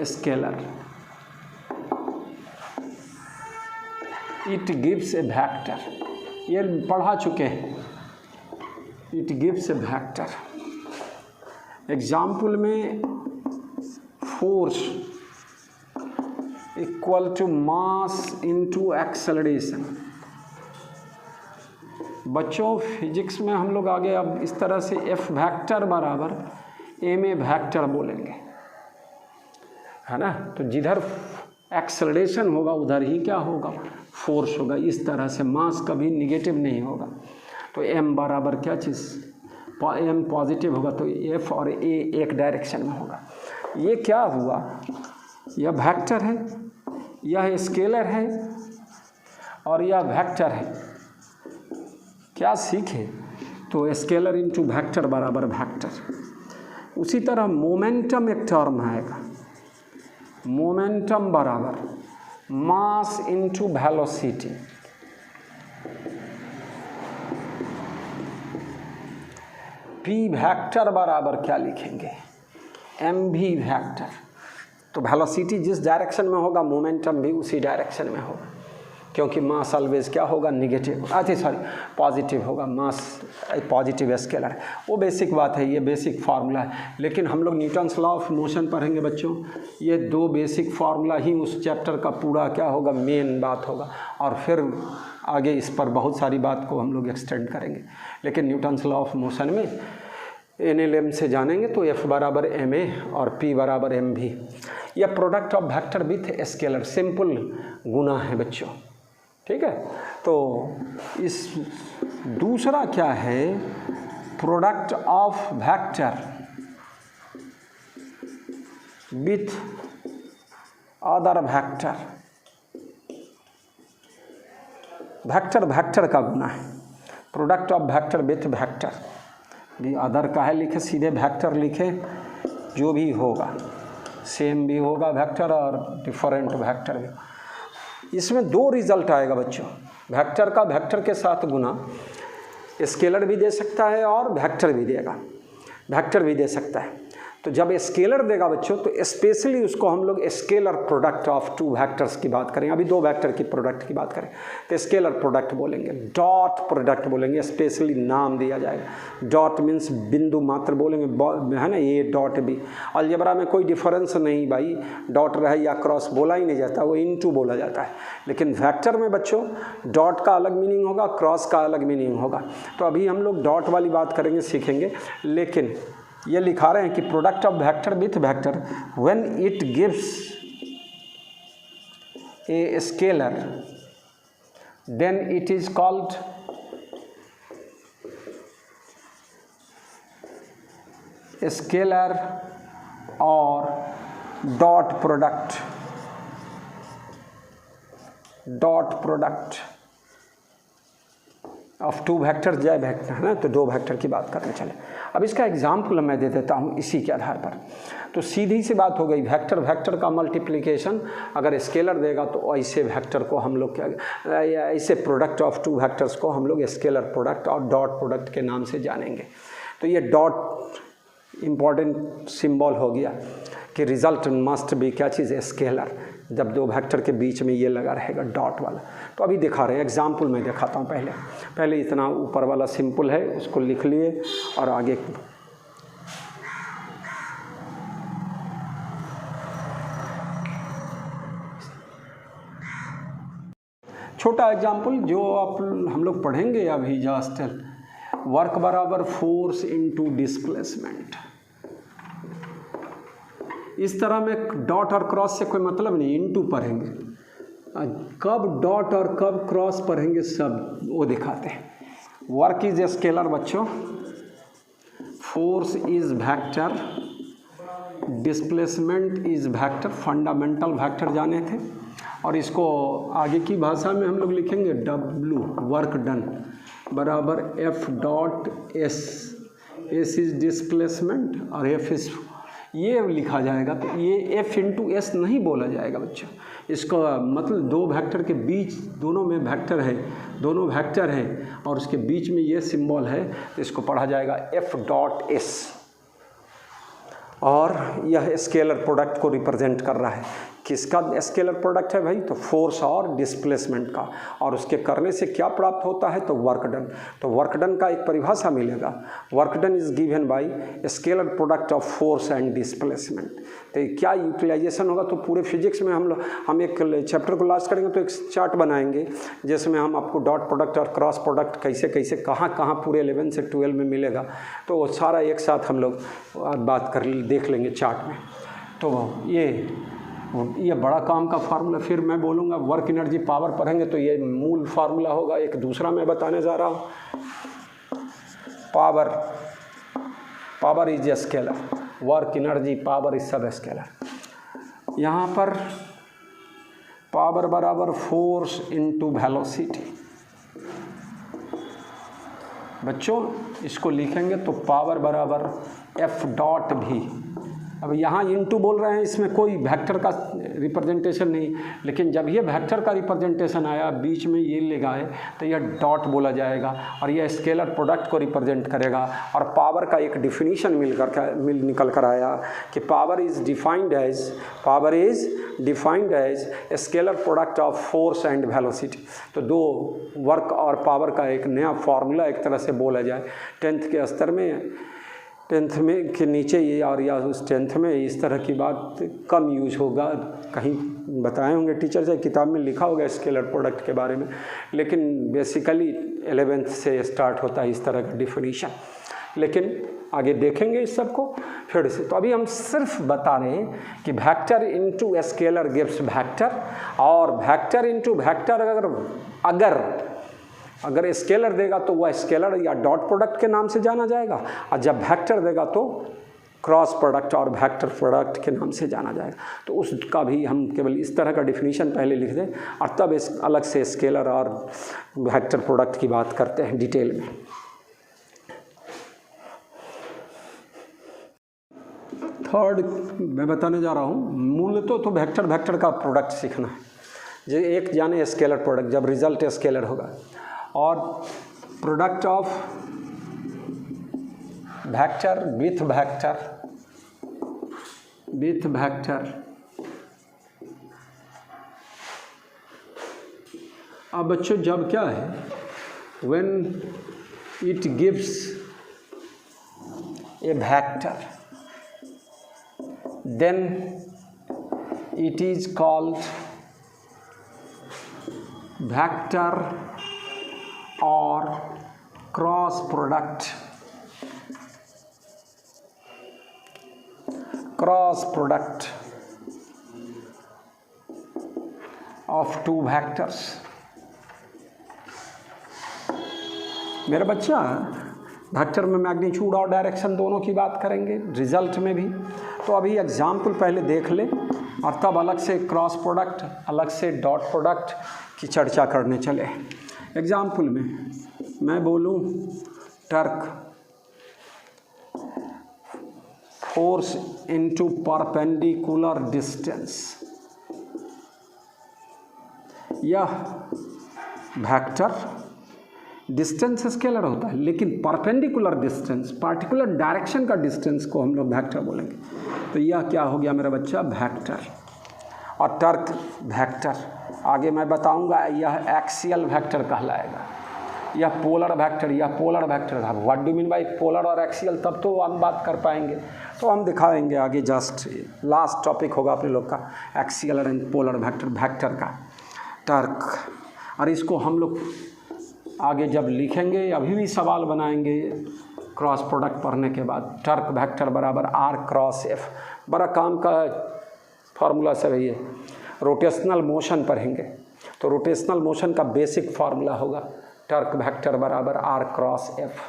scalar, it gives a vector. ये पढ़ा चुके हैं, it gives a vector. Example में force equal to mass into acceleration. बच्चों फिजिक्स में हम लोग आगे अब इस तरह से एफ वेक्टर बराबर एम ए वेक्टर बोलेंगे, है ना। तो जिधर एक्सेलरेशन होगा उधर ही क्या होगा, फोर्स होगा। इस तरह से मास कभी निगेटिव नहीं होगा। तो एम बराबर क्या चीज़, एम पॉजिटिव होगा तो एफ और ए एक डायरेक्शन में होगा। ये क्या हुआ, यह वेक्टर है, यह स्केलर है और यह वेक्टर है। क्या सीखे, तो स्केलर इनटू वेक्टर बराबर वेक्टर। उसी तरह मोमेंटम एक टर्म आएगा, मोमेंटम बराबर mass into velocity. P vector बराबर क्या लिखेंगे, एम भी वेक्टर। तो वेलोसिटी जिस डायरेक्शन में होगा मोमेंटम भी उसी डायरेक्शन में होगा, क्योंकि मास ऑलवेज क्या होगा, निगेटिव, पॉजिटिव होगा। मास पॉजिटिव स्केलर है, वो बेसिक बात है, ये बेसिक फार्मूला है। लेकिन हम लोग न्यूटन्स लॉ ऑफ मोशन पढ़ेंगे बच्चों, ये दो बेसिक फार्मूला ही उस चैप्टर का पूरा क्या होगा, मेन बात होगा। और फिर आगे इस पर बहुत सारी बात को हम लोग एक्सटेंड करेंगे। लेकिन न्यूटन्स लॉ ऑफ मोशन में NLM से जानेंगे तो F बराबर एम ए और P बराबर एम भी। यह product of vector with scalar, simple गुना है बच्चों, ठीक है। तो इस दूसरा क्या है, product of vector with other vector. Vector vector का गुना है, product of vector with vector. भी अदर का है लिखे, सीधे वेक्टर लिखे, जो भी होगा सेम भी होगा वेक्टर और डिफरेंट वेक्टर भी। इसमें दो रिजल्ट आएगा बच्चों, वेक्टर का वेक्टर के साथ गुना, स्केलर भी दे सकता है और वेक्टर भी देगा, वेक्टर भी दे सकता है। तो जब स्केलर देगा बच्चों तो स्पेशली उसको हम लोग scalar product of two vectors की बात करें। अभी दो वेक्टर की प्रोडक्ट की बात करें तो स्केलर प्रोडक्ट बोलेंगे, डॉट प्रोडक्ट बोलेंगे, स्पेशली नाम दिया जाएगा। डॉट मीन्स बिंदु मात्र बोलेंगे, है ना, ये डॉट भी। अलजेब्रा में कोई डिफरेंस नहीं भाई, डॉट रहे या क्रॉस बोला ही नहीं जाता, वो इनटू बोला जाता है। लेकिन वेक्टर में बच्चों डॉट का अलग मीनिंग होगा, क्रॉस का अलग मीनिंग होगा। तो अभी हम लोग डॉट वाली बात करेंगे, सीखेंगे। लेकिन ये लिखा रहे हैं कि product of vector with vector when it gives a scalar then it is called scalar और dot product, dot product of two vector, जय वेक्टर, है ना। तो दो वेक्टर की बात करने चले। अब इसका एग्जाम्पल मैं दे देता हूँ इसी के आधार पर। तो सीधी सी बात हो गई, वेक्टर वेक्टर का मल्टीप्लिकेशन अगर स्केलर देगा तो ऐसे वेक्टर को हम लोग क्या, ऐसे प्रोडक्ट ऑफ टू वेक्टर्स को हम लोग स्केलर प्रोडक्ट और डॉट प्रोडक्ट के नाम से जानेंगे। तो ये डॉट इम्पॉर्टेंट सिंबल हो गया कि रिजल्ट मस्ट भी क्या चीज़, स्केलर। जब दो वेक्टर के बीच में ये लगा रहेगा डॉट वाला। तो अभी दिखा रहे हैं, एग्जाम्पल मैं दिखाता हूँ। पहले इतना ऊपर वाला सिंपल है उसको लिख लिए और आगे छोटा एग्जाम्पल जो आप हम लोग पढ़ेंगे अभी जस्ट, वर्क बराबर फोर्स इनटू डिस्प्लेसमेंट। इस तरह में डॉट और क्रॉस से कोई मतलब नहीं, इनटू पढ़ेंगे। कब डॉट और कब क्रॉस पढ़ेंगे सब वो दिखाते हैं। वर्क इज स्केलर बच्चों, force is vector, displacement is vector, fundamental vector जाने थे। और इसको आगे की भाषा में हम लोग लिखेंगे W, वर्क डन बराबर F dot S, S is displacement और F इज, ये लिखा जाएगा। तो ये F इंटू S नहीं बोला जाएगा बच्चों, इसको मतलब दो वेक्टर के बीच, दोनों में वेक्टर है, दोनों वेक्टर हैं और उसके बीच में ये सिंबल है, तो इसको पढ़ा जाएगा F डॉट S। और यह स्केलर प्रोडक्ट को रिप्रेजेंट कर रहा है किसका स्केलर प्रोडक्ट है भाई? तो फोर्स और डिस्प्लेसमेंट का, और उसके करने से क्या प्राप्त होता है? तो वर्क डन। तो वर्क डन का एक परिभाषा मिलेगा, work done is given by scalar product of force and displacement. तो क्या यूटिलाइजेशन होगा? तो पूरे फिजिक्स में हम एक चैप्टर को लास्ट करेंगे तो एक चार्ट बनाएंगे जिसमें हम आपको डॉट प्रोडक्ट और क्रॉस प्रोडक्ट कैसे कैसे कहाँ कहाँ पूरे 11 से 12 में मिलेगा, तो वो सारा एक साथ हम लोग बात देख लेंगे चार्ट में। तो ये बड़ा काम का फार्मूला, फिर मैं बोलूँगा वर्क एनर्जी पावर पढ़ेंगे तो ये मूल फार्मूला होगा। एक दूसरा मैं बताने जा रहा हूँ, power is a scalar, work energy power is सब स्केलर। यहाँ पर पावर बराबर फोर्स इनटू वेलोसिटी। बच्चों इसको लिखेंगे तो पावर बराबर एफ डॉट भी। अब यहाँ इनटू बोल रहे हैं, इसमें कोई वेक्टर का रिप्रेजेंटेशन नहीं, लेकिन जब ये वेक्टर का रिप्रेजेंटेशन आया बीच में ये लगाए तो यह डॉट बोला जाएगा और यह स्केलर प्रोडक्ट को रिप्रेजेंट करेगा। और पावर का एक डिफिनीशन निकल कर आया कि power is defined as scalar product of force and velocity. तो दो वर्क और पावर का एक नया फार्मूला एक तरह से बोला जाए। 10th के स्तर में, 10th में के नीचे ये और या उस 10th में इस तरह की बात कम यूज होगा, कहीं बताए होंगे टीचर से, किताब में लिखा होगा स्केलर प्रोडक्ट के बारे में, लेकिन बेसिकली 11th से स्टार्ट होता है इस तरह का डिफिनीशन। लेकिन आगे देखेंगे इस सब को फिर से। तो अभी हम सिर्फ बता रहे हैं कि vector into scalar gives vector, और वेक्टर इनटू वेक्टर अगर स्केलर देगा तो वह स्केलर या डॉट प्रोडक्ट के नाम से जाना जाएगा, और जब वेक्टर देगा तो क्रॉस प्रोडक्ट और वेक्टर प्रोडक्ट के नाम से जाना जाएगा। तो उसका भी हम केवल इस तरह का डिफिनीशन पहले लिख दें और तब इस अलग से स्केलर और वेक्टर प्रोडक्ट की बात करते हैं डिटेल में। थर्ड मैं बताने जा रहा हूँ, मूलतः तो वेक्टर का प्रोडक्ट सीखना है। जो एक जाने स्केलर प्रोडक्ट, जब रिजल्ट स्केलर होगा, और product of vector with vector. अब बच्चों जब क्या है, when it gives a vector then it is called vector और cross product of two vectors. मेरा बच्चा वेक्टर में मैग्नीट्यूड और डायरेक्शन दोनों की बात करेंगे, रिजल्ट में भी। तो अभी एग्जाम्पल पहले देख ले और तब अलग से क्रॉस प्रोडक्ट, अलग से डॉट प्रोडक्ट की चर्चा करने चले। एग्जाम्पल में मैं बोलूँ torque force into perpendicular distance, यह वेक्टर डिस्टेंस स्केलर होता है, लेकिन परपेंडिकुलर डिस्टेंस, पार्टिकुलर डायरेक्शन का डिस्टेंस को हम लोग वेक्टर बोलेंगे। तो यह क्या हो गया मेरा बच्चा, वेक्टर। और टर्क वेक्टर आगे मैं बताऊंगा, यह एक्सियल वेक्टर कहलाएगा, यह पोलर वेक्टर, यह polar vector. What do mean by polar और एक्सियल, तब तो हम बात कर पाएंगे, तो हम दिखाएंगे आगे। जस्ट लास्ट टॉपिक होगा अपने लोग का एक्सियल एंड पोलर वेक्टर का टर्क। और इसको हम लोग आगे जब लिखेंगे, अभी भी सवाल बनाएंगे क्रॉस प्रोडक्ट पढ़ने के बाद। टर्क वेक्टर बराबर आर क्रॉस एफ, बड़ा काम का फार्मूला से रही है। रोटेशनल मोशन पढ़ेंगे तो रोटेशनल मोशन का बेसिक फार्मूला होगा टर्क वेक्टर बराबर आर क्रॉस एफ,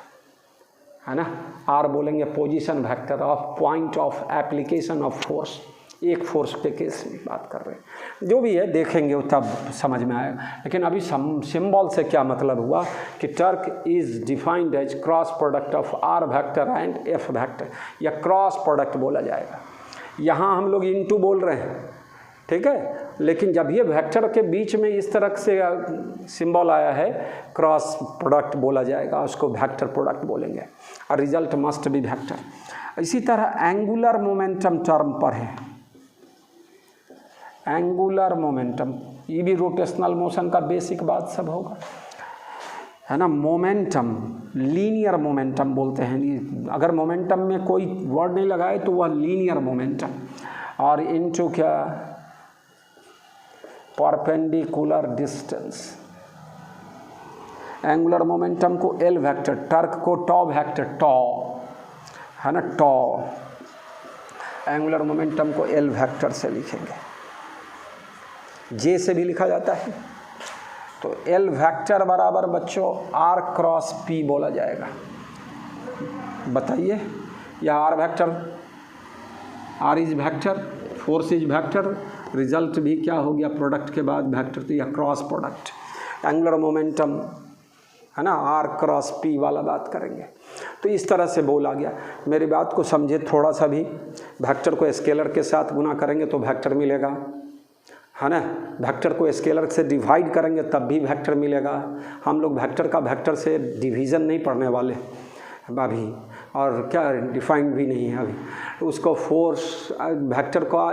है ना। आर बोलेंगे position vector of point of application of force, एक फोर्स पे केस में बात कर रहे हैं। जो भी है देखेंगे तब समझ में आएगा। लेकिन अभी सिंबल से क्या मतलब हुआ कि torque is defined as cross product of R vector and F vector, या क्रॉस प्रोडक्ट बोला जाएगा। यहाँ हम लोग इनटू बोल रहे हैं, ठीक है, लेकिन जब ये वेक्टर के बीच में इस तरह से सिंबल आया है, क्रॉस प्रोडक्ट बोला जाएगा, उसको वेक्टर प्रोडक्ट बोलेंगे, और रिजल्ट मस्ट बी वेक्टर। इसी तरह एंगुलर मोमेंटम टर्म पर है, एंगुलर मोमेंटम, ये भी रोटेशनल मोशन का बेसिक बात सब होगा, है ना। मोमेंटम, लीनियर मोमेंटम बोलते हैं, अगर मोमेंटम में कोई वर्ड नहीं लगाए तो वह लीनियर मोमेंटम। और इनटू क्या, परपेंडिकुलर डिस्टेंस। एंगुलर मोमेंटम को एल वेक्टर, टर्क को टॉ वेक्टर, टॉ, है ना, टॉ। एंगुलर मोमेंटम को एल वेक्टर से लिखेंगे, जे से भी लिखा जाता है। तो एल वेक्टर बराबर बच्चों आर क्रॉस पी बोला जाएगा। बताइए, यह R vector, R is vector, force is vector, result भी क्या हो गया, प्रोडक्ट के बाद वेक्टर, तो यह क्रॉस प्रोडक्ट। एंगुलर मोमेंटम, है ना, आर क्रॉस पी वाला बात करेंगे। तो इस तरह से बोला गया। मेरी बात को समझे थोड़ा सा भी। वेक्टर को स्केलर के साथ गुना करेंगे तो वेक्टर मिलेगा, है ना। वेक्टर को स्केलर से डिवाइड करेंगे तब भी वेक्टर मिलेगा। हम लोग वेक्टर का वेक्टर से डिवीज़न नहीं पढ़ने वाले अभी, और क्या डिफाइंड भी नहीं है अभी। उसको फोर्स वेक्टर का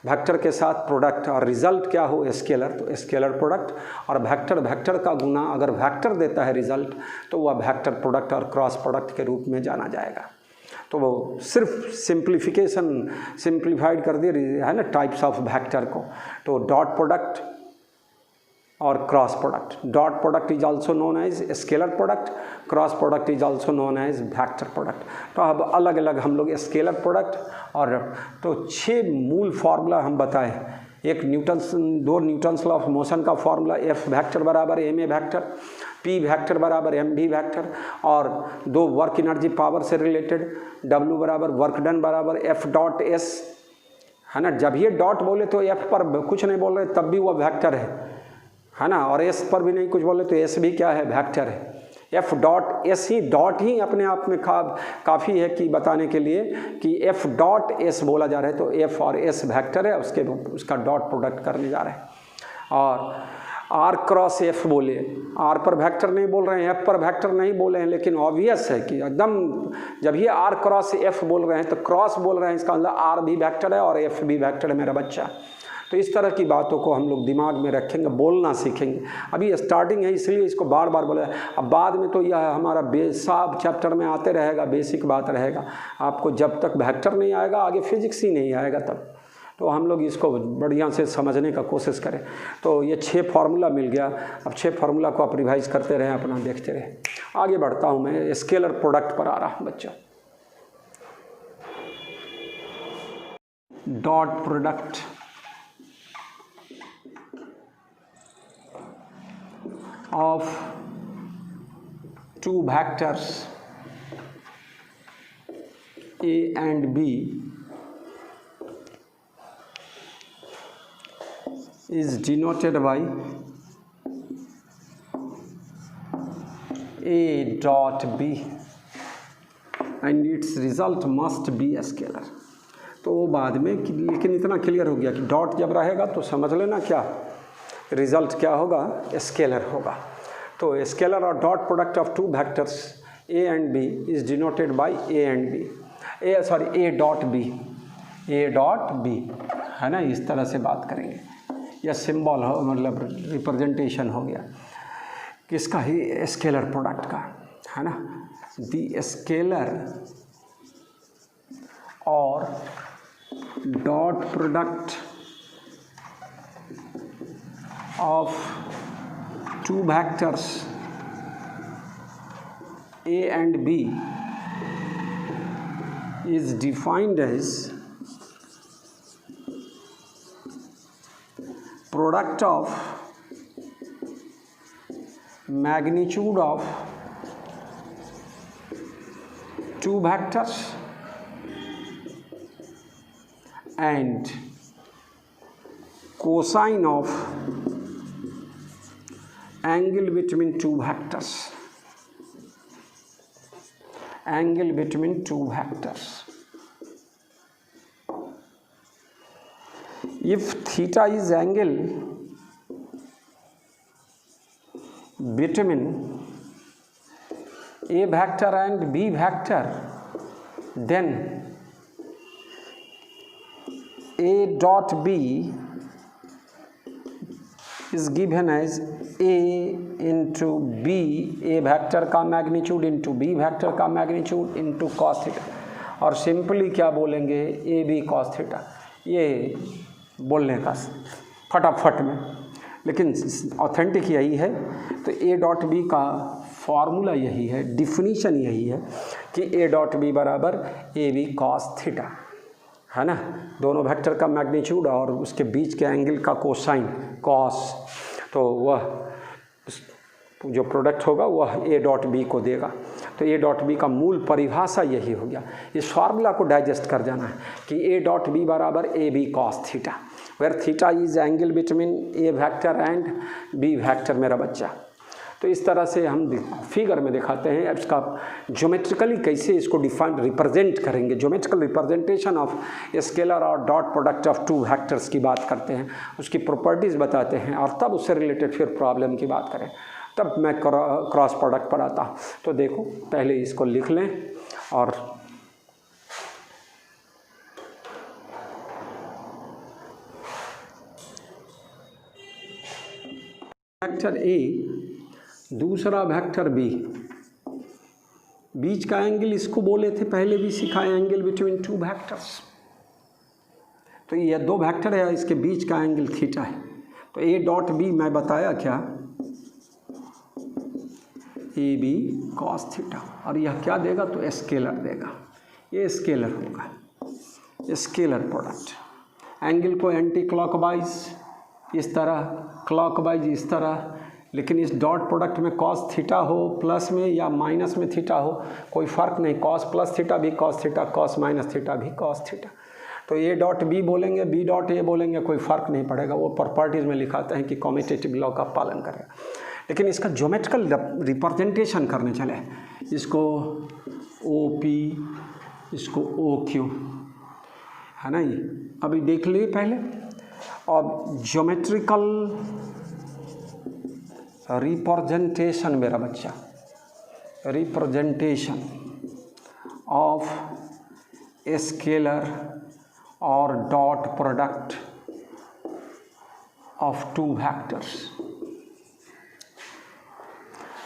वेक्टर के साथ प्रोडक्ट, और रिजल्ट क्या हो, स्केलर, तो स्केलर प्रोडक्ट। और वेक्टर वेक्टर का गुना अगर वेक्टर देता है रिजल्ट, तो वह वेक्टर प्रोडक्ट और क्रॉस प्रोडक्ट के रूप में जाना जाएगा। तो वो सिर्फ सिंप्लीफाइड कर दिए, है ना, टाइप्स ऑफ वेक्टर को। तो डॉट प्रोडक्ट और cross product. Dot product is also known as scalar product, cross product is also known as vector product. तो अब अलग अलग हम लोग स्केलर प्रोडक्ट और तो 6 मूल फार्मूला हम बताएं। एक दो न्यूटन्स लॉ ऑफ मोशन का फार्मूला, एफ वेक्टर बराबर M A vector, P vector बराबर एम डी वेक्टर, और 2 वर्क एनर्जी पावर से रिलेटेड, डब्ल्यू बराबर वर्क डन बराबर एफ डॉट एस, है ना। जब ये डॉट बोले तो एफ पर कुछ नहीं बोल रहे तब भी वह वेक्टर है ना, और एस पर भी नहीं कुछ बोले तो एस भी क्या है, वेक्टर है। एफ डॉट एस ही, डॉट ही अपने आप में काफ़ी है कि बताने के लिए कि एफ डॉट एस बोला जा रहा है, तो एफ और एस वेक्टर है, उसका डॉट प्रोडक्ट करने जा रहे हैं। और आर क्रॉस एफ बोले, आर पर वेक्टर नहीं बोल रहे हैं, एफ पर वेक्टर नहीं बोले हैं, लेकिन ऑब्वियस है कि एकदम जब ये आर क्रॉस एफ बोल रहे हैं तो क्रॉस बोल रहे हैं, इसका मतलब आर भी वेक्टर है और एफ भी वेक्टर है मेरा बच्चा। तो इस तरह की बातों को हम लोग दिमाग में रखेंगे, बोलना सीखेंगे। अभी स्टार्टिंग है इसलिए इसको बार बार बोला है, अब बाद में तो यह हमारा सब चैप्टर में आते रहेगा, बेसिक बात रहेगा। आपको जब तक वेक्टर नहीं आएगा आगे फिजिक्स ही नहीं आएगा तब। तो हम लोग इसको बढ़िया से समझने का कोशिश करें। तो ये 6 फार्मूला मिल गया। अब 6 फार्मूला को आप रिवाइज करते रहें, अपना देखते रहें। आगे बढ़ता हूँ मैं, स्केलर प्रोडक्ट पर आ रहा हूँ बच्चों। Dot product of 2 vectors A and B is denoted by A dot B and its result must be a scalar। तो वो बाद में, लेकिन इतना क्लियर हो गया कि डॉट जब रहेगा तो समझ लेना क्या रिजल्ट क्या होगा, स्केलर होगा। तो स्केलर और dot product of 2 vectors A and B is denoted by A and B, A dot B, A dot B, है ना। इस तरह से बात करेंगे। यह सिंबल हो, मतलब रिप्रेजेंटेशन हो गया किसका, ही स्केलर प्रोडक्ट का, है ना। द स्केलर और dot product of 2 vectors A and B is defined as product of magnitude of 2 vectors and cosine of angle between 2 vectors, angle between 2 vectors. If theta is angle between A vector and B vector, then A dot B is given as A into B, A vector का magnitude into B vector का magnitude into cos theta, और simply क्या बोलेंगे ए B cos theta, ये बोलने का फटाफट में, लेकिन ऑथेंटिक यही है। तो ए डॉट बी का फॉर्मूला यही है, डिफिनीशन यही है कि ए डॉट बी बराबर ए बी कॉस थीटा, है ना, दोनों वेक्टर का मैग्नीट्यूड और उसके बीच के एंगल का कोसाइन कॉस, तो वह जो प्रोडक्ट होगा वह ए डॉट बी को देगा। तो ए डॉट बी का मूल परिभाषा यही हो गया। इस फार्मूला को डाइजेस्ट कर जाना है कि ए डॉट बी बराबर A B cos theta, where theta is angle between A vector and B vector मेरा बच्चा। तो इस तरह से हम फिगर में दिखाते हैं। अब इसका ज्योमेट्रिकली कैसे इसको डिफाइन रिप्रेजेंट करेंगे, ज्योमेट्रिकल रिप्रेजेंटेशन ऑफ स्केलर और dot product of two vectors की बात करते हैं, उसकी प्रॉपर्टीज़ बताते हैं, और तब उससे रिलेटेड फिर प्रॉब्लम की बात करें, तब मैं क्रॉस प्रोडक्ट पर आता हूँ। तो देखो पहले इसको लिख लें, और वेक्टर ए दूसरा वेक्टर बी, बीच का एंगल इसको बोले थे पहले भी सिखाए, एंगल बिटवीन टू वेक्टर्स। तो ये दो वेक्टर है, इसके बीच का एंगल थीटा है। तो ए डॉट बी मैं बताया क्या, ए बी कॉस थीटा, और यह क्या देगा तो स्केलर देगा, ये स्केलर होगा, स्केलर प्रोडक्ट। एंगल को एंटी क्लॉकवाइज इस तरह, क्लॉकवाइज इस तरह, लेकिन इस डॉट प्रोडक्ट में कॉस थीटा हो प्लस में या माइनस में थीटा हो कोई फ़र्क नहीं, कॉस प्लस थीटा भी cos theta, cos minus theta भी कॉस थीटा। तो ए डॉट बी बोलेंगे, बी डॉट ए बोलेंगे, कोई फ़र्क नहीं पड़ेगा, वो प्रॉपर्टीज़ में लिखाते हैं कि कॉम्यूटेटिव लॉ का पालन करेगा। लेकिन इसका ज्योमेट्रिकल रिप्रेजेंटेशन करने चले, इसको ओ पी, इसको ओ क्यू, है ना, ये अभी देख लिए पहले। और ज्योमेट्रिकल रिप्रेजेंटेशन मेरा बच्चा, रिप्रेजेंटेशन ऑफ स्केलर और dot product of two vectors,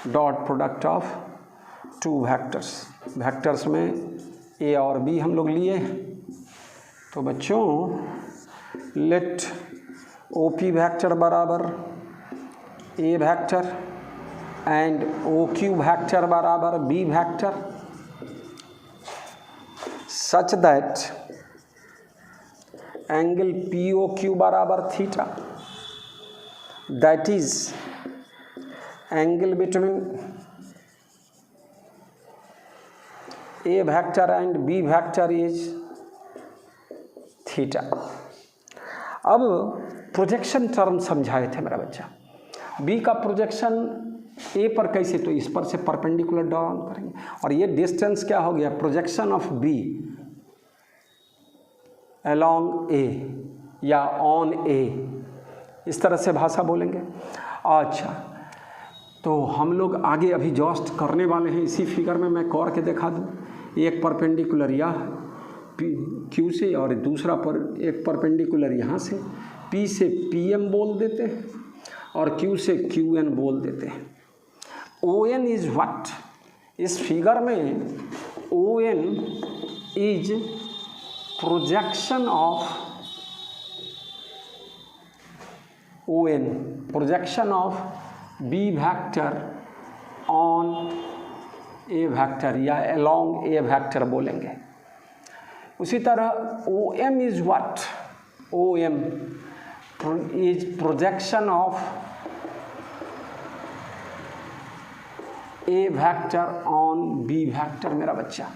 dot product of two vectors, vectors में ए और बी हम लोग लिए। तो बच्चों लेट ओ पी वेक्टर बराबर A vector and O Q vector बराबर B vector, such that angle P O Q बराबर theta, that is angle between A vector and B vector is theta. अब प्रोजेक्शन टर्म समझाए थे मेरा बच्चा, B का projection ए पर कैसे, तो इस पर से परपेंडिकुलर डाउन करेंगे, और ये डिस्टेंस क्या हो गया, प्रोजेक्शन ऑफ बी अलोंग ए या ऑन ए, इस तरह से भाषा बोलेंगे। अच्छा, तो हम लोग आगे अभी जस्ट करने वाले हैं, इसी फिगर में मैं कर के दिखा दूँ। एक परपेंडिकुलर यह क्यू से और दूसरा पर एक परपेंडिकुलर यहाँ से, पी से पी एम बोल देते हैं और क्यू से क्यू एन बोल देते हैं। ओ एन इज व्हाट, इस फिगर में O N is projection of, O N projection of B vector on A vector या अलोंग ए वेक्टर बोलेंगे। उसी तरह O M is what, O M is projection of A vector on B vector मेरा बच्चा।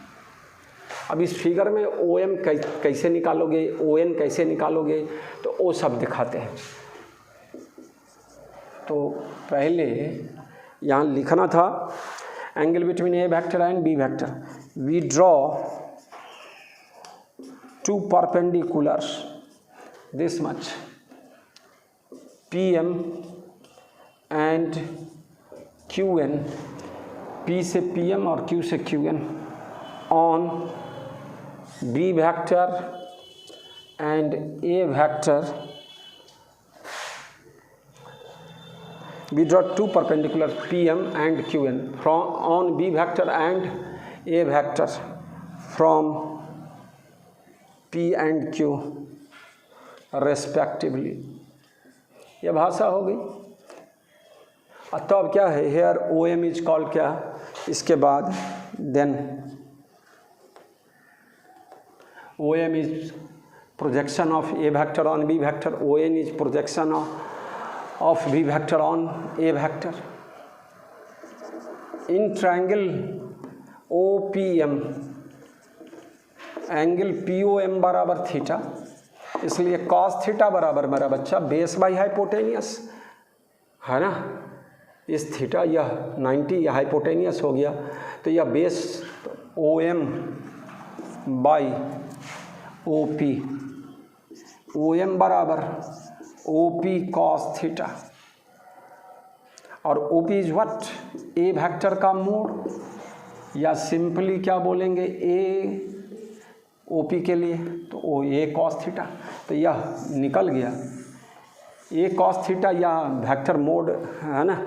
अब इस figure में O M कैसे निकालोगे, ओ एन कैसे निकालोगे, तो वो सब दिखाते हैं। तो पहले यहाँ लिखना था angle between A vector and B vector, we draw two perpendiculars this much PM and QN, P से PM और Q से QN on B vector and A vector we draw two perpendicular PM and QN from on B vector and A vector from P and Q respectively। यह भाषा हो गई। तो अब क्या है, हेयर OM इज कॉल्ड क्या, इसके बाद then OM is projection of A vector on B vector, ON is projection of B vector on A vector। In triangle OPM angle POM बराबर थीटा, इसलिए cos थीटा बराबर मेरा बच्चा base by hypotenuse है ना। इस थीटा यह 90 यह हाइपोटेनियस हो गया, तो यह base OM by OP, OM बराबर OP cos थीटा, और OP is what, A vector का मोड, या सिंपली क्या बोलेंगे A OP के लिए तो A cos थीटा। तो यह निकल गया A cos थीटा या वेक्टर मोड है ना,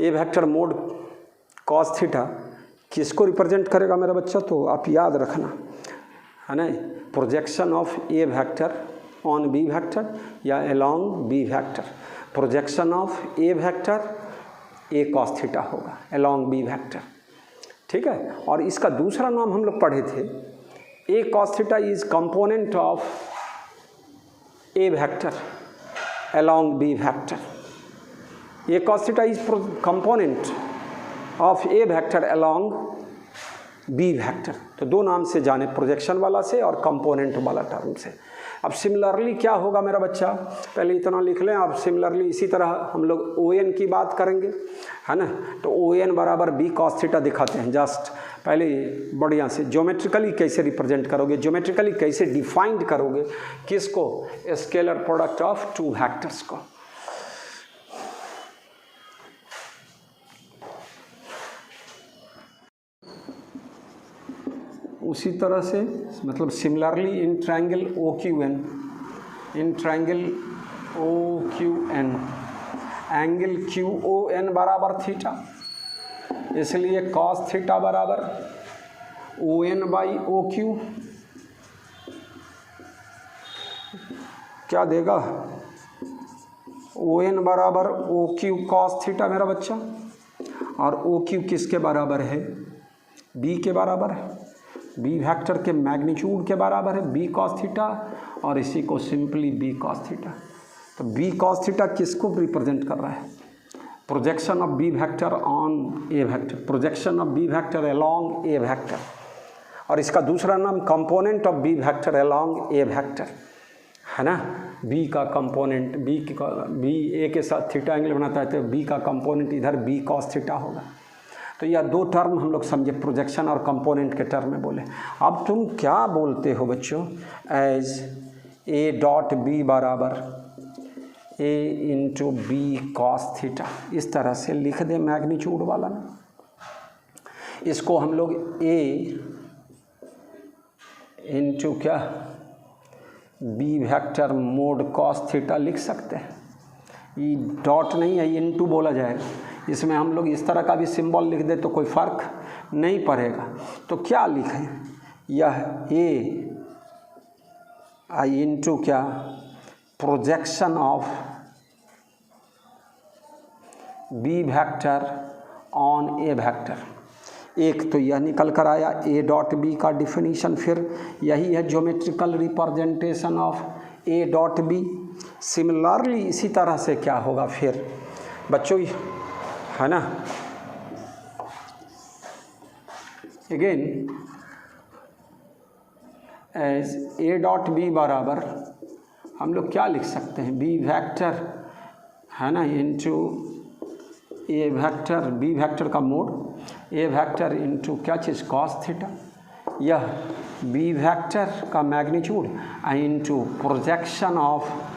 A vector mod cos theta किसको रिप्रेजेंट करेगा मेरा बच्चा, तो आप याद रखना है ना, projection of A vector on B vector या along B vector. Projection of A vector A cos theta होगा अलोंग B वेक्टर, ठीक है। और इसका दूसरा नाम हम लोग पढ़े थे, A cos theta is component of A vector along B vector. A cos theta is component of A vector along B vector. तो दो नाम से जाने, प्रोजेक्शन वाला से और कंपोनेंट वाला टर्म से। अब सिमिलरली क्या होगा मेरा बच्चा, पहले इतना लिख लें। अब सिमिलरली इसी तरह हम लोग ON की बात करेंगे है ना, तो ON बराबर B cos थीटा दिखाते हैं। जस्ट पहले बढ़िया से ज्योमेट्रिकली कैसे रिप्रेजेंट करोगे, ज्योमेट्रिकली कैसे डिफाइंड करोगे किसको, scalar product of two vectors को। उसी तरह से मतलब similarly in triangle OQN, in triangle OQN angle QON बराबर थीटा, इसलिए cos थीटा बराबर ON बाई OQ क्या देगा, ON बराबर OQ cos थीटा मेरा बच्चा, और OQ किसके बराबर है, B के बराबर है, B वेक्टर के मैग्नीट्यूड के बराबर है B cos थीटा, और इसी को सिंपली B cos थीटा। तो B cos थीटा किसको रिप्रेजेंट कर रहा है, projection of B vector on A vector, projection of B vector along A vector, और इसका दूसरा नाम component of B vector along A vector है ना। B का कंपोनेंट B A के साथ थीटा एंगल बनाता है, तो B का कंपोनेंट इधर B cos थीटा होगा। तो यह दो टर्म हम लोग समझे, प्रोजेक्शन और कंपोनेंट के टर्म में बोले। अब तुम क्या बोलते हो बच्चों, एज A डॉट B बराबर A into B cos theta, इस तरह से लिख दे मैग्नीट्यूड वाला में। इसको हम लोग A इंटू क्या B vector mod cos theta लिख सकते हैं। ये डॉट नहीं है, इंटू बोला जाएगा। इसमें हम लोग इस तरह का भी सिंबल लिख दे तो कोई फ़र्क नहीं पड़ेगा। तो क्या लिखें, यह A आई इंटू क्या projection of B vector on A vector. एक तो यह निकल कर आया A डॉट B का डिफिनीशन, फिर यही है geometrical representation of A dot B। Similarly इसी तरह से क्या होगा फिर बच्चों है ना, again as A dot B बराबर हम लोग क्या लिख सकते हैं, B वेक्टर है ना into A vector, B vector का मोड A वेक्टर इंटू क्या चीज़ cos थीटा, यह B वेक्टर का magnitude into projection of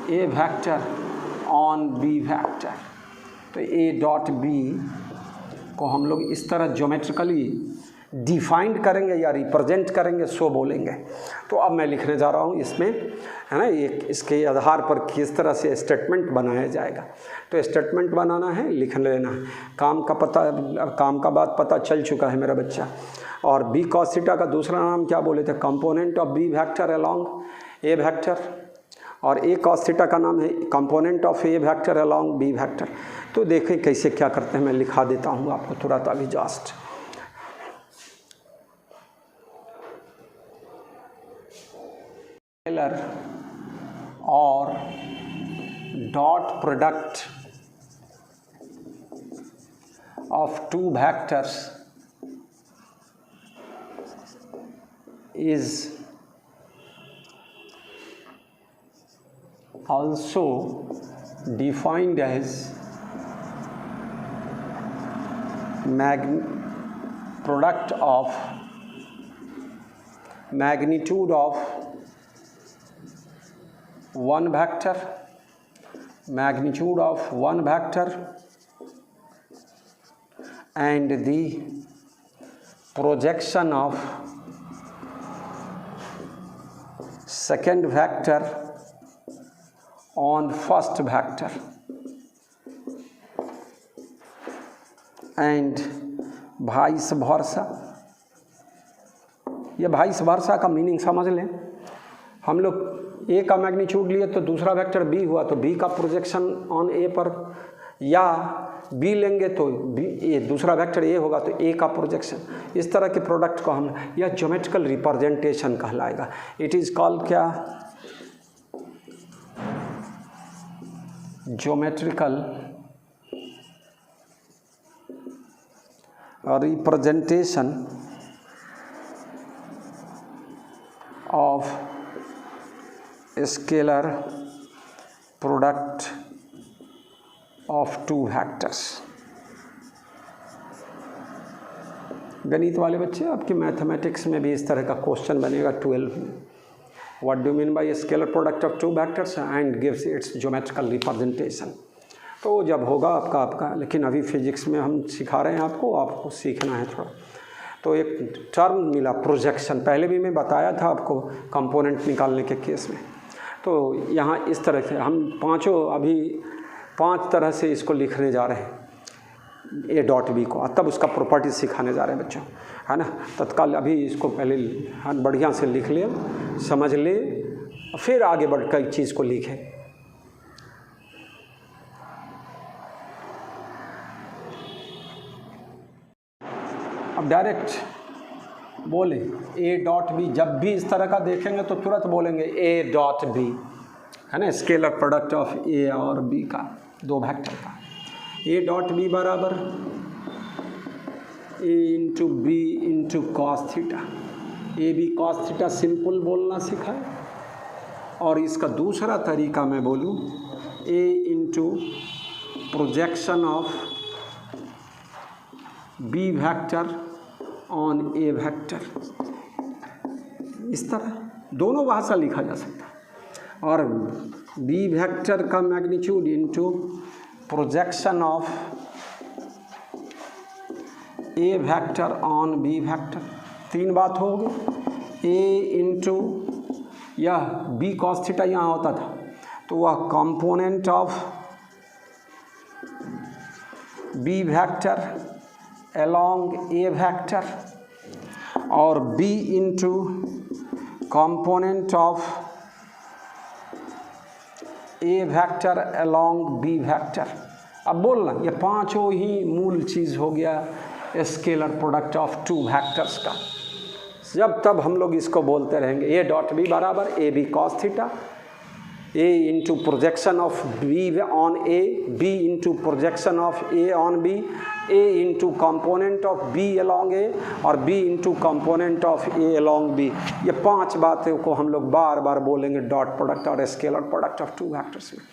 A vector on B vector. तो A डॉट B को हम लोग इस तरह ज्योमेट्रिकली डिफाइंड करेंगे या रिप्रेजेंट करेंगे सो बोलेंगे। तो अब मैं लिखने जा रहा हूँ इसमें, है ना, एक इसके आधार पर किस तरह से स्टेटमेंट बनाया जाएगा। तो स्टेटमेंट बनाना है, लिख लेना है। काम का बात पता चल चुका है मेरा बच्चा। और बी कॉस थीटा का दूसरा नाम क्या बोले थे? Component of B vector along A vector. और ए कॉस थीटा का नाम है component of A vector along B vector. तो देखें कैसे क्या करते हैं, मैं लिखा देता हूँ आपको तुरंत अभी जस्ट। स्केलर और dot product of two vectors is also defined as product of magnitude of one vector, magnitude of one vector and the projection of second vector on first vector and vice versa। ये vice versa का meaning समझ लें। हम लोग ए का magnitude लिए तो दूसरा वेक्टर बी हुआ, तो बी का प्रोजेक्शन ऑन ए पर, या बी लेंगे तो बी ए दूसरा वेक्टर ए होगा तो ए का प्रोजेक्शन। इस तरह के प्रोडक्ट को हम, यह ज्योमेट्रिकल रिप्रेजेंटेशन कहलाएगा। इट इज़ कॉल्ड क्या? Geometrical representation of scalar product of two vectors. गणित वाले बच्चे, आपके मैथमेटिक्स में भी इस तरह का क्वेश्चन बनेगा 12 में। What do mean by scalar product of two vectors and gives it's geometrical representation. तो जब होगा आपका, लेकिन अभी फिजिक्स में हम सिखा रहे हैं आपको सीखना है थोड़ा। तो एक टर्म मिला प्रोजेक्शन, पहले भी मैं बताया था आपको कंपोनेंट निकालने के केस में। तो यहाँ इस तरह से हम अभी 5 तरह से इसको लिखने जा रहे हैं ए डॉट बी को, तब उसका प्रॉपर्टी सिखाने जा रहे हैं बच्चों, है ना। तत्काल अभी इसको पहले बढ़िया से लिख ले, समझ ले, फिर आगे बढ़कर एक चीज़ को लिखे। अब डायरेक्ट बोले ए डॉट बी, जब भी इस तरह का देखेंगे तो तुरंत बोलेंगे ए डॉट बी, है ना, स्केलर प्रोडक्ट ऑफ ए और बी का, दो वेक्टर का। ए डॉट बी बराबर A into B into cos theta. A B cos theta simple बोलना सीखा है। और इसका दूसरा तरीका मैं बोलूँ A into projection of B vector on A vector. इस तरह दोनों भाषा लिखा जा सकता है। और बी वेक्टर का magnitude into projection of A vector on B vector. 3 बात हो गई। ए इंटू यह बी कॉस थीटा यहाँ होता था तो वह component of B vector along a vector, और b into component of a vector along b vector। अब बोलना, ये पांचों ही मूल चीज़ हो गया scalar product of two vectors का। जब तब हम लोग इसको बोलते रहेंगे ए डॉट बी बराबर A B cos theta, A into projection of B on A, B into projection of A on B, A into component of B along A, और B into component of A along B. ये 5 बातों को हम लोग बार बार बोलेंगे dot product और scalar product of two vectors में,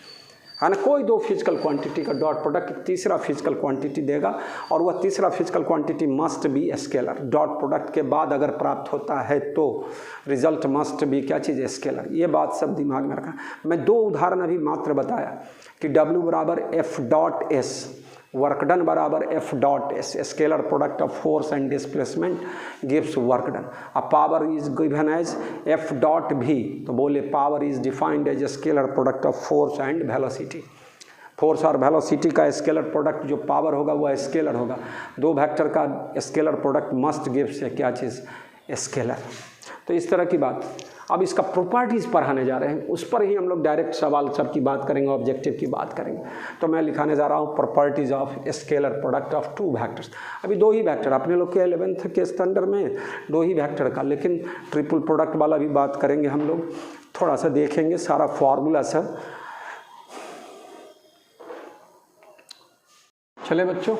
है ना। कोई 2 फिजिकल क्वांटिटी का डॉट प्रोडक्ट तीसरा फिजिकल क्वांटिटी देगा, और वह तीसरा physical quantity must be scalar. Dot product के बाद अगर प्राप्त होता है तो रिजल्ट मस्ट बी क्या चीज़? स्केलर। ये बात सब दिमाग में रखा। मैं 2 उदाहरण अभी मात्र बताया कि W बराबर F dot S, work done बराबर F dot S, scalar product of force and displacement gives work done. अब power is given as F dot भी, तो बोले power is defined as scalar product of force and velocity. Force और velocity का scalar product जो power होगा वह scalar होगा। दो वेक्टर का स्केलर प्रोडक्ट मस्ट गिव्स क्या चीज़, स्केलर। तो इस तरह की बात। अब इसका प्रॉपर्टीज़ पढ़ाने जा रहे हैं, उस पर ही हम लोग डायरेक्ट सवाल सब की बात करेंगे, ऑब्जेक्टिव की बात करेंगे। तो मैं लिखाने जा रहा हूँ properties of scalar product of two vectors. अभी दो ही वेक्टर, अपने लोग के 11th के स्टैंडर्ड में दो ही वेक्टर का, लेकिन ट्रिपल प्रोडक्ट वाला भी बात करेंगे हम लोग, थोड़ा सा देखेंगे सारा फॉर्मूला सब। चले बच्चों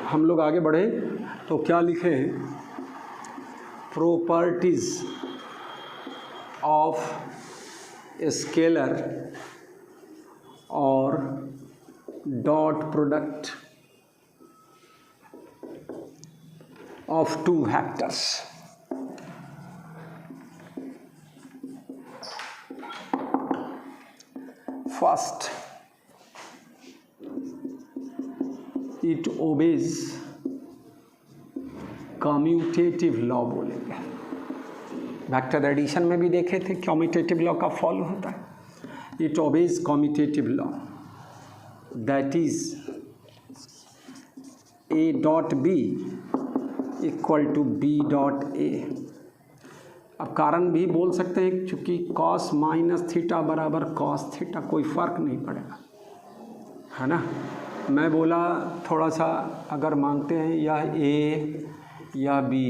हम लोग आगे बढ़े तो क्या लिखे, प्रॉपर्टीज़ ऑफ स्केलर और dot product of two vectors. First, it obeys commutative law बोलेंगे। वेक्टर एडिशन में भी देखे थे कम्यूटेटिव लॉ का फॉलो होता है। It obeys commutative law, that is A dot B equal to B dot A. अब कारण भी बोल सकते हैं, चूँकि कॉस माइनस थीटा बराबर कॉस थीटा, कोई फ़र्क नहीं पड़ेगा, है ना। मैं बोला थोड़ा सा अगर मानते हैं यह ए या बी,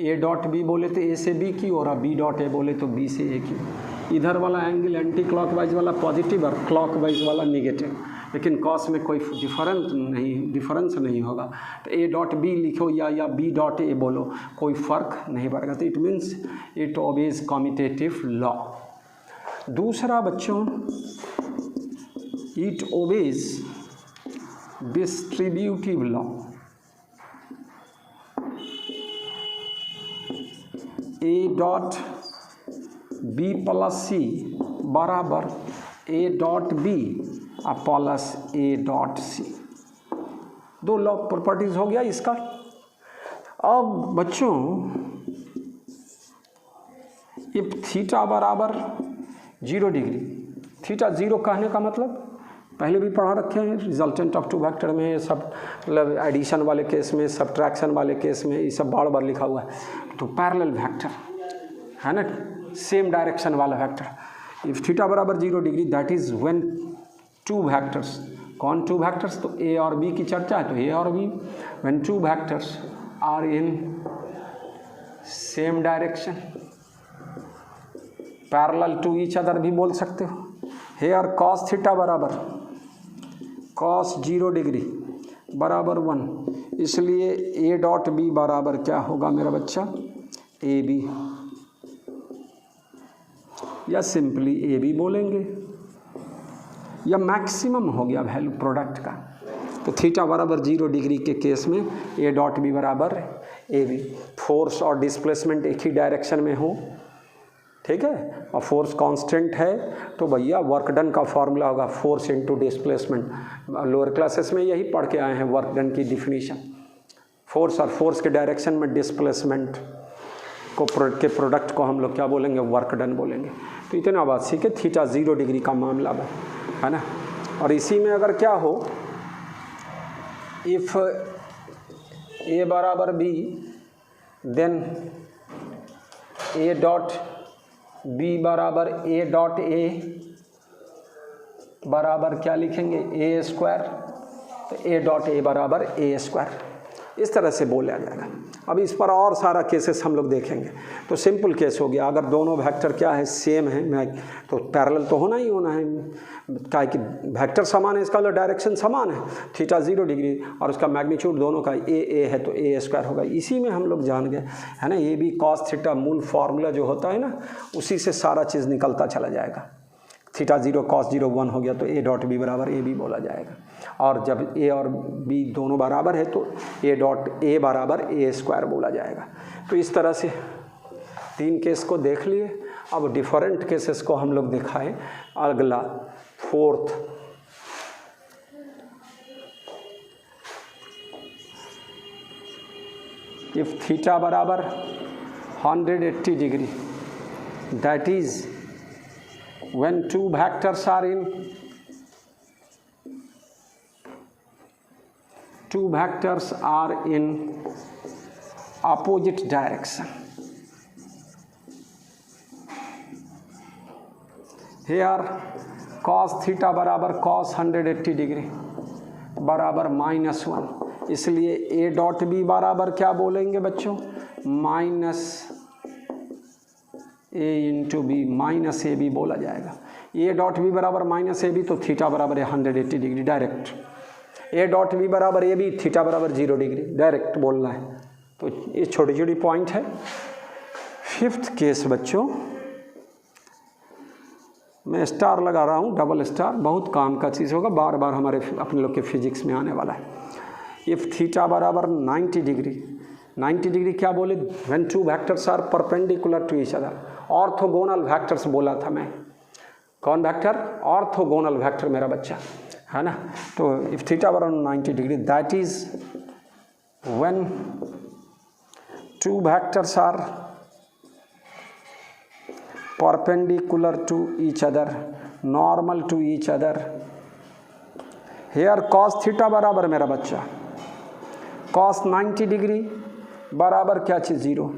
ए डॉट बी बोले तो ए से बी की, और बी डॉट ए बोले तो बी से ए की। इधर वाला एंगल एंटी क्लॉकवाइज वाला पॉजिटिव और क्लॉकवाइज वाला नेगेटिव, लेकिन कॉस में कोई डिफरेंस नहीं होगा। तो ए डॉट बी लिखो या बी डॉट ए बोलो, कोई फ़र्क नहीं पड़ेगा। तो it means it obeys commutative law. दूसरा बच्चों, it obeys distributive law. A dot B plus C बराबर A dot B plus A dot C. दो लॉ प्रॉपर्टीज हो गया इसका। अब बच्चों इफ थीटा बराबर 0 डिग्री, थीटा 0 कहने का मतलब पहले भी पढ़ा रखे हैं, रिजल्टेंट ऑफ टू वेक्टर में सब, मतलब एडिशन वाले केस में, सब्ट्रैक्शन वाले केस में, ये सब बार बार लिखा हुआ है। तो पैरेलल वेक्टर है ना, सेम डायरेक्शन वाला वेक्टर। इफ थीटा बराबर 0 degree, that is when two vectors, कौन टू वेक्टर्स, तो ए और बी की चर्चा है, तो ए और B, when two vectors are in same direction parallel to each other भी बोल सकते हो। हेयर कॉस थीटा बराबर कॉस 0 डिग्री बराबर 1, इसलिए ए डॉट बी बराबर क्या होगा मेरा बच्चा, ए बी, या सिंपली ए बी बोलेंगे, या मैक्सिमम हो गया वैल्यू प्रोडक्ट का। तो थीटा बराबर 0 डिग्री के केस में ए डॉट बी बराबर ए बी। फोर्स और डिस्प्लेसमेंट एक ही डायरेक्शन में हो, ठीक है, और फोर्स कांस्टेंट है, तो भैया वर्क डन का फॉर्मूला होगा force into displacement. Lower classes में यही पढ़ के आए हैं वर्क डन की डिफिनीशन। फोर्स और फोर्स के डायरेक्शन में डिस्प्लेसमेंट को के प्रोडक्ट को हम लोग क्या बोलेंगे, वर्क डन बोलेंगे। तो इतना बात सीखे, थीटा 0 डिग्री का मामला है ना। और इसी में अगर क्या हो, इफ ए बराबर B, then A dot B बराबर ए डॉट ए बराबर क्या लिखेंगे, ए स्क्वायर, तो ए डॉट ए बराबर ए स्क्वायर, इस तरह से बोला जाएगा। अब इस पर और सारा केसेस हम लोग देखेंगे। तो सिंपल केस हो गया, अगर दोनों वेक्टर क्या है, सेम है, तो पैरेलल तो होना ही होना है, क्या कि वेक्टर समान है, इसका डायरेक्शन समान है, थीटा 0 डिग्री और उसका मैग्नीट्यूड दोनों का ए है, तो ए स्क्वायर होगा। इसी में हम लोग जान गए है ना, ए बी कॉस थीटा मूल फार्मूला जो होता है ना, उसी से सारा चीज़ निकलता चला जाएगा। थीटा 0 कॉस 0 1 हो गया, तो ए डॉट बी बराबर ए बी बोला जाएगा। और जब ए और बी दोनों बराबर है, तो ए डॉट ए बराबर ए स्क्वायर बोला जाएगा। तो इस तरह से 3 केस को देख लिए। अब डिफरेंट केसेस को हम लोग दिखाएं। अगला 4th इफ थीटा बराबर 180 degree, that is when two vectors are in opposite direction. Here cos theta बराबर cos 180 डिग्री बराबर -1, इसलिए a डॉट बी बराबर क्या बोलेंगे बच्चों, minus a into B, minus A B बोला जाएगा। a डॉट बी बराबर माइनस ए बी, तो थीटा बराबर है 180 degree direct. a dot B बराबर ए बी, थीटा बराबर 0 डिग्री डायरेक्ट बोलना है। तो ये छोटी छोटी पॉइंट है। फिफ्थ केस बच्चों, मैं स्टार लगा रहा हूँ, डबल स्टार, बहुत काम का चीज़ होगा, बार बार हमारे अपने लोग के फिजिक्स में आने वाला है। इफ़ थीटा बराबर 90 डिग्री, 90 डिग्री क्या बोले, when two vectors are perpendicular to each other, orthogonal vectors बोला था मैं। कौन वेक्टर, ऑर्थोगोनल वेक्टर मेरा बच्चा है ना। तो इफ़ थीटा बराबर 90 degree, that is when two vectors are perpendicular to each other, normal to each other. Here cos theta बराबर मेरा बच्चा cos 90 डिग्री बराबर क्या चीज़ 0,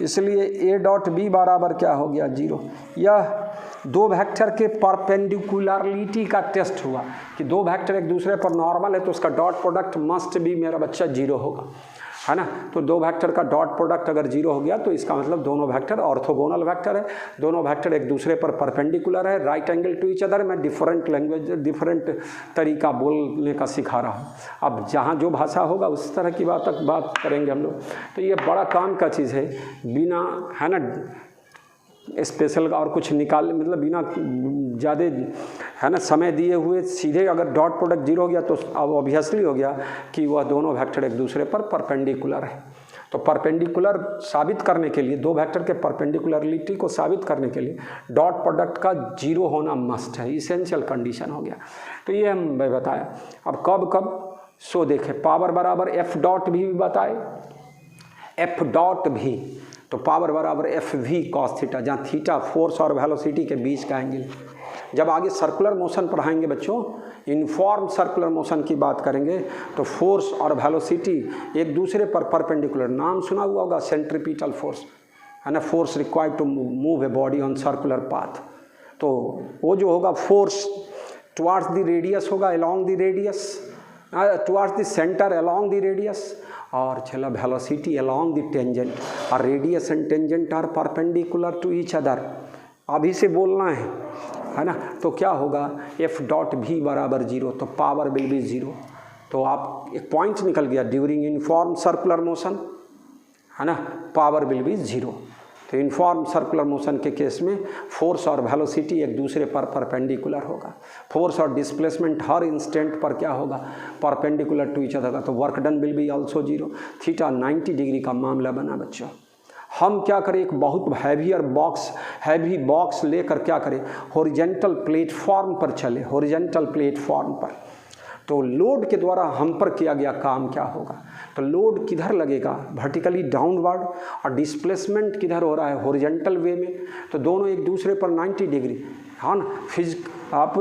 इसलिए a डॉट बी बराबर क्या हो गया 0। यह दो वेक्टर के परपेंडिकुलरिटी का टेस्ट हुआ कि दो वेक्टर एक दूसरे पर नॉर्मल है तो उसका डॉट प्रोडक्ट मस्ट भी मेरा बच्चा 0 होगा, है ना। तो दो वेक्टर का डॉट प्रोडक्ट अगर 0 हो गया तो इसका मतलब दोनों वेक्टर ऑर्थोगोनल वेक्टर है, दोनों वेक्टर एक दूसरे पर परपेंडिकुलर है, right angle to each other. मैं डिफरेंट लैंग्वेज, डिफरेंट तरीका बोलने का सिखा रहा हूँ। अब जहाँ जो भाषा होगा उस तरह की बात करेंगे हम लोग। तो ये बड़ा काम का चीज़ है, बिना है ना स्पेशल और कुछ निकाल, मतलब बिना ज़्यादा है ना समय दिए हुए सीधे अगर डॉट प्रोडक्ट 0 हो गया तो अब ऑब्वियसली हो गया कि वह दोनों वेक्टर एक दूसरे पर परपेंडिकुलर है। तो परपेंडिकुलर साबित करने के लिए, दो वेक्टर के परपेंडिकुलरिटी को साबित करने के लिए डॉट प्रोडक्ट का 0 होना मस्ट है, इसेंशियल कंडीशन हो गया। तो ये हम बताया। अब कब सो देखें, पावर बराबर एफ डॉट भी बताए, एफ डॉट भी, तो पावर बराबर एफ वी कॉस थीटा, जहाँ थीटा फोर्स और वेलोसिटी के बीच का एंगल। जब आगे सर्कुलर मोशन पढ़ाएंगे बच्चों, यूनिफॉर्म सर्कुलर मोशन की बात करेंगे, तो फोर्स और वेलोसिटी एक दूसरे पर परपेंडिकुलर, नाम सुना हुआ होगा सेंट्रीपिटल फोर्स, है ना, force required to move a body on circular path. तो वो जो होगा फोर्स टुवार्ड्स द रेडियस होगा, along the radius, towards the centre along the radius, और चला वेलोसिटी अलोंग द टेंजेंट, और radius and tangent are perpendicular to each other. अभी से बोलना है ना। तो क्या होगा, एफ डॉट भी बराबर 0, तो पावर विल बी 0। तो आप एक पॉइंट निकल गया, ड्यूरिंग यूनिफॉर्म सर्कुलर मोशन, है ना, पावर विल बी 0। तो यूनिफॉर्म सर्कुलर मोशन के केस में फोर्स और वेलोसिटी एक दूसरे पर परपेंडिकुलर होगा। फोर्स और डिस्प्लेसमेंट हर इंस्टेंट पर क्या होगा, परपेंडिकुलर टू ईच अदर का। तो work done will be also 0। Theta 90 degree का मामला बना बच्चों। हम क्या करें, एक बहुत हैवी बॉक्स लेकर क्या करें, हॉरिजेंटल प्लेटफॉर्म पर चले, हॉरिजेंटल प्लेटफॉर्म पर। तो लोड के द्वारा हम पर किया गया काम क्या होगा, तो लोड किधर लगेगा, वर्टिकली डाउनवर्ड, और डिस्प्लेसमेंट किधर हो रहा है, हॉरिजेंटल वे में। तो दोनों एक दूसरे पर 90 डिग्री, हाँ ना। आप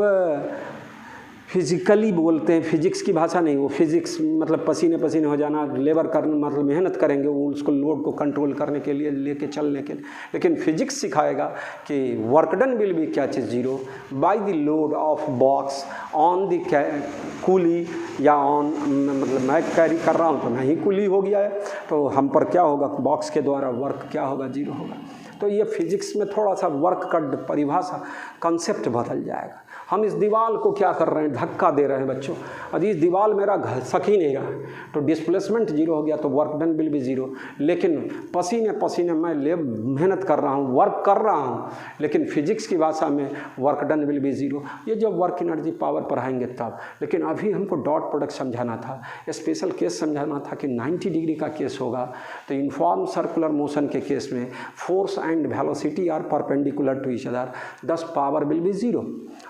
फिजिकली बोलते हैं, फिजिक्स की भाषा नहीं, वो फिजिक्स मतलब पसीने हो जाना, लेबर करना, मतलब मेहनत करेंगे वो उसको लोड को कंट्रोल करने के लिए, लेके चलने के लिए। लेकिन फिजिक्स सिखाएगा कि वर्क डन विल बी क्या चीज़ 0 by the load of box on the coolie, या ऑन, मतलब मैं कैरी कर रहा हूँ तो मैं ही कूली हो गया है, तो हम पर क्या होगा, बॉक्स के द्वारा वर्क क्या होगा, 0 होगा। तो ये फिजिक्स में थोड़ा सा वर्क का परिभाषा, कंसेप्ट बदल जाएगा। हम इस दीवार को क्या कर रहे हैं, धक्का दे रहे हैं बच्चों, और इस दीवार मेरा घसक ही नहीं रहा, तो डिस्प्लेसमेंट 0 हो गया, तो वर्क डन विल बी 0। लेकिन पसीने मैं मेहनत कर रहा हूँ, वर्क कर रहा हूँ, लेकिन फिजिक्स की भाषा में वर्क डन विल बी 0। ये जब वर्क एनर्जी पावर पढ़ाएंगे तब। लेकिन अभी हमको डॉट प्रोडक्ट समझाना था, स्पेशल केस समझाना था कि 90 डिग्री का केस होगा, तो यूनिफॉर्म सर्कुलर मोशन के केस में force and velocity are perpendicular to each other, 10 power will be 0।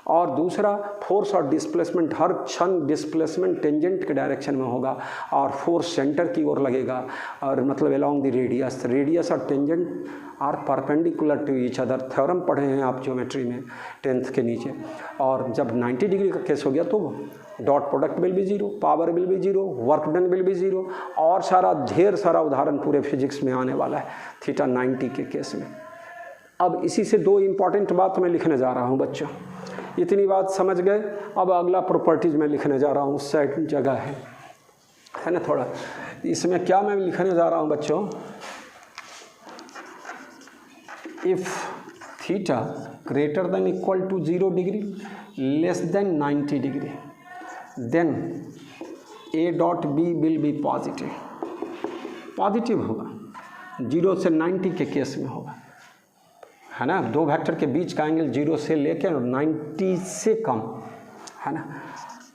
और और दूसरा फोर्स और डिस्प्लेसमेंट, हर क्षण डिस्प्लेसमेंट टेंजेंट के डायरेक्शन में होगा और फोर्स सेंटर की ओर लगेगा, और मतलब अलोंग द रेडियस। रेडियस और tangent are perpendicular to each other. Theorem पढ़े हैं आप ज्योमेट्री में 10th के नीचे। और जब 90 डिग्री का केस हो गया तो dot product will be zero, power will B zero, work done will be zero, और सारा ढेर सारा उदाहरण पूरे फिजिक्स में आने वाला है थीटा 90 के केस में। अब इसी से दो इम्पॉर्टेंट बात मैं लिखने जा रहा हूँ बच्चों, इतनी बात समझ गए। अब अगला प्रॉपर्टीज में लिखने जा रहा हूँ, सेट जगह है ना थोड़ा। इसमें क्या मैं लिखने जा रहा हूँ बच्चों, if theta greater than equal to 0 degree less than 90 degree then A dot B will be positive. Positive होगा 0 से 90 के केस में होगा, है ना। दो वेक्टर के बीच का एंगल 0 से लेकर 90 से कम, है ना,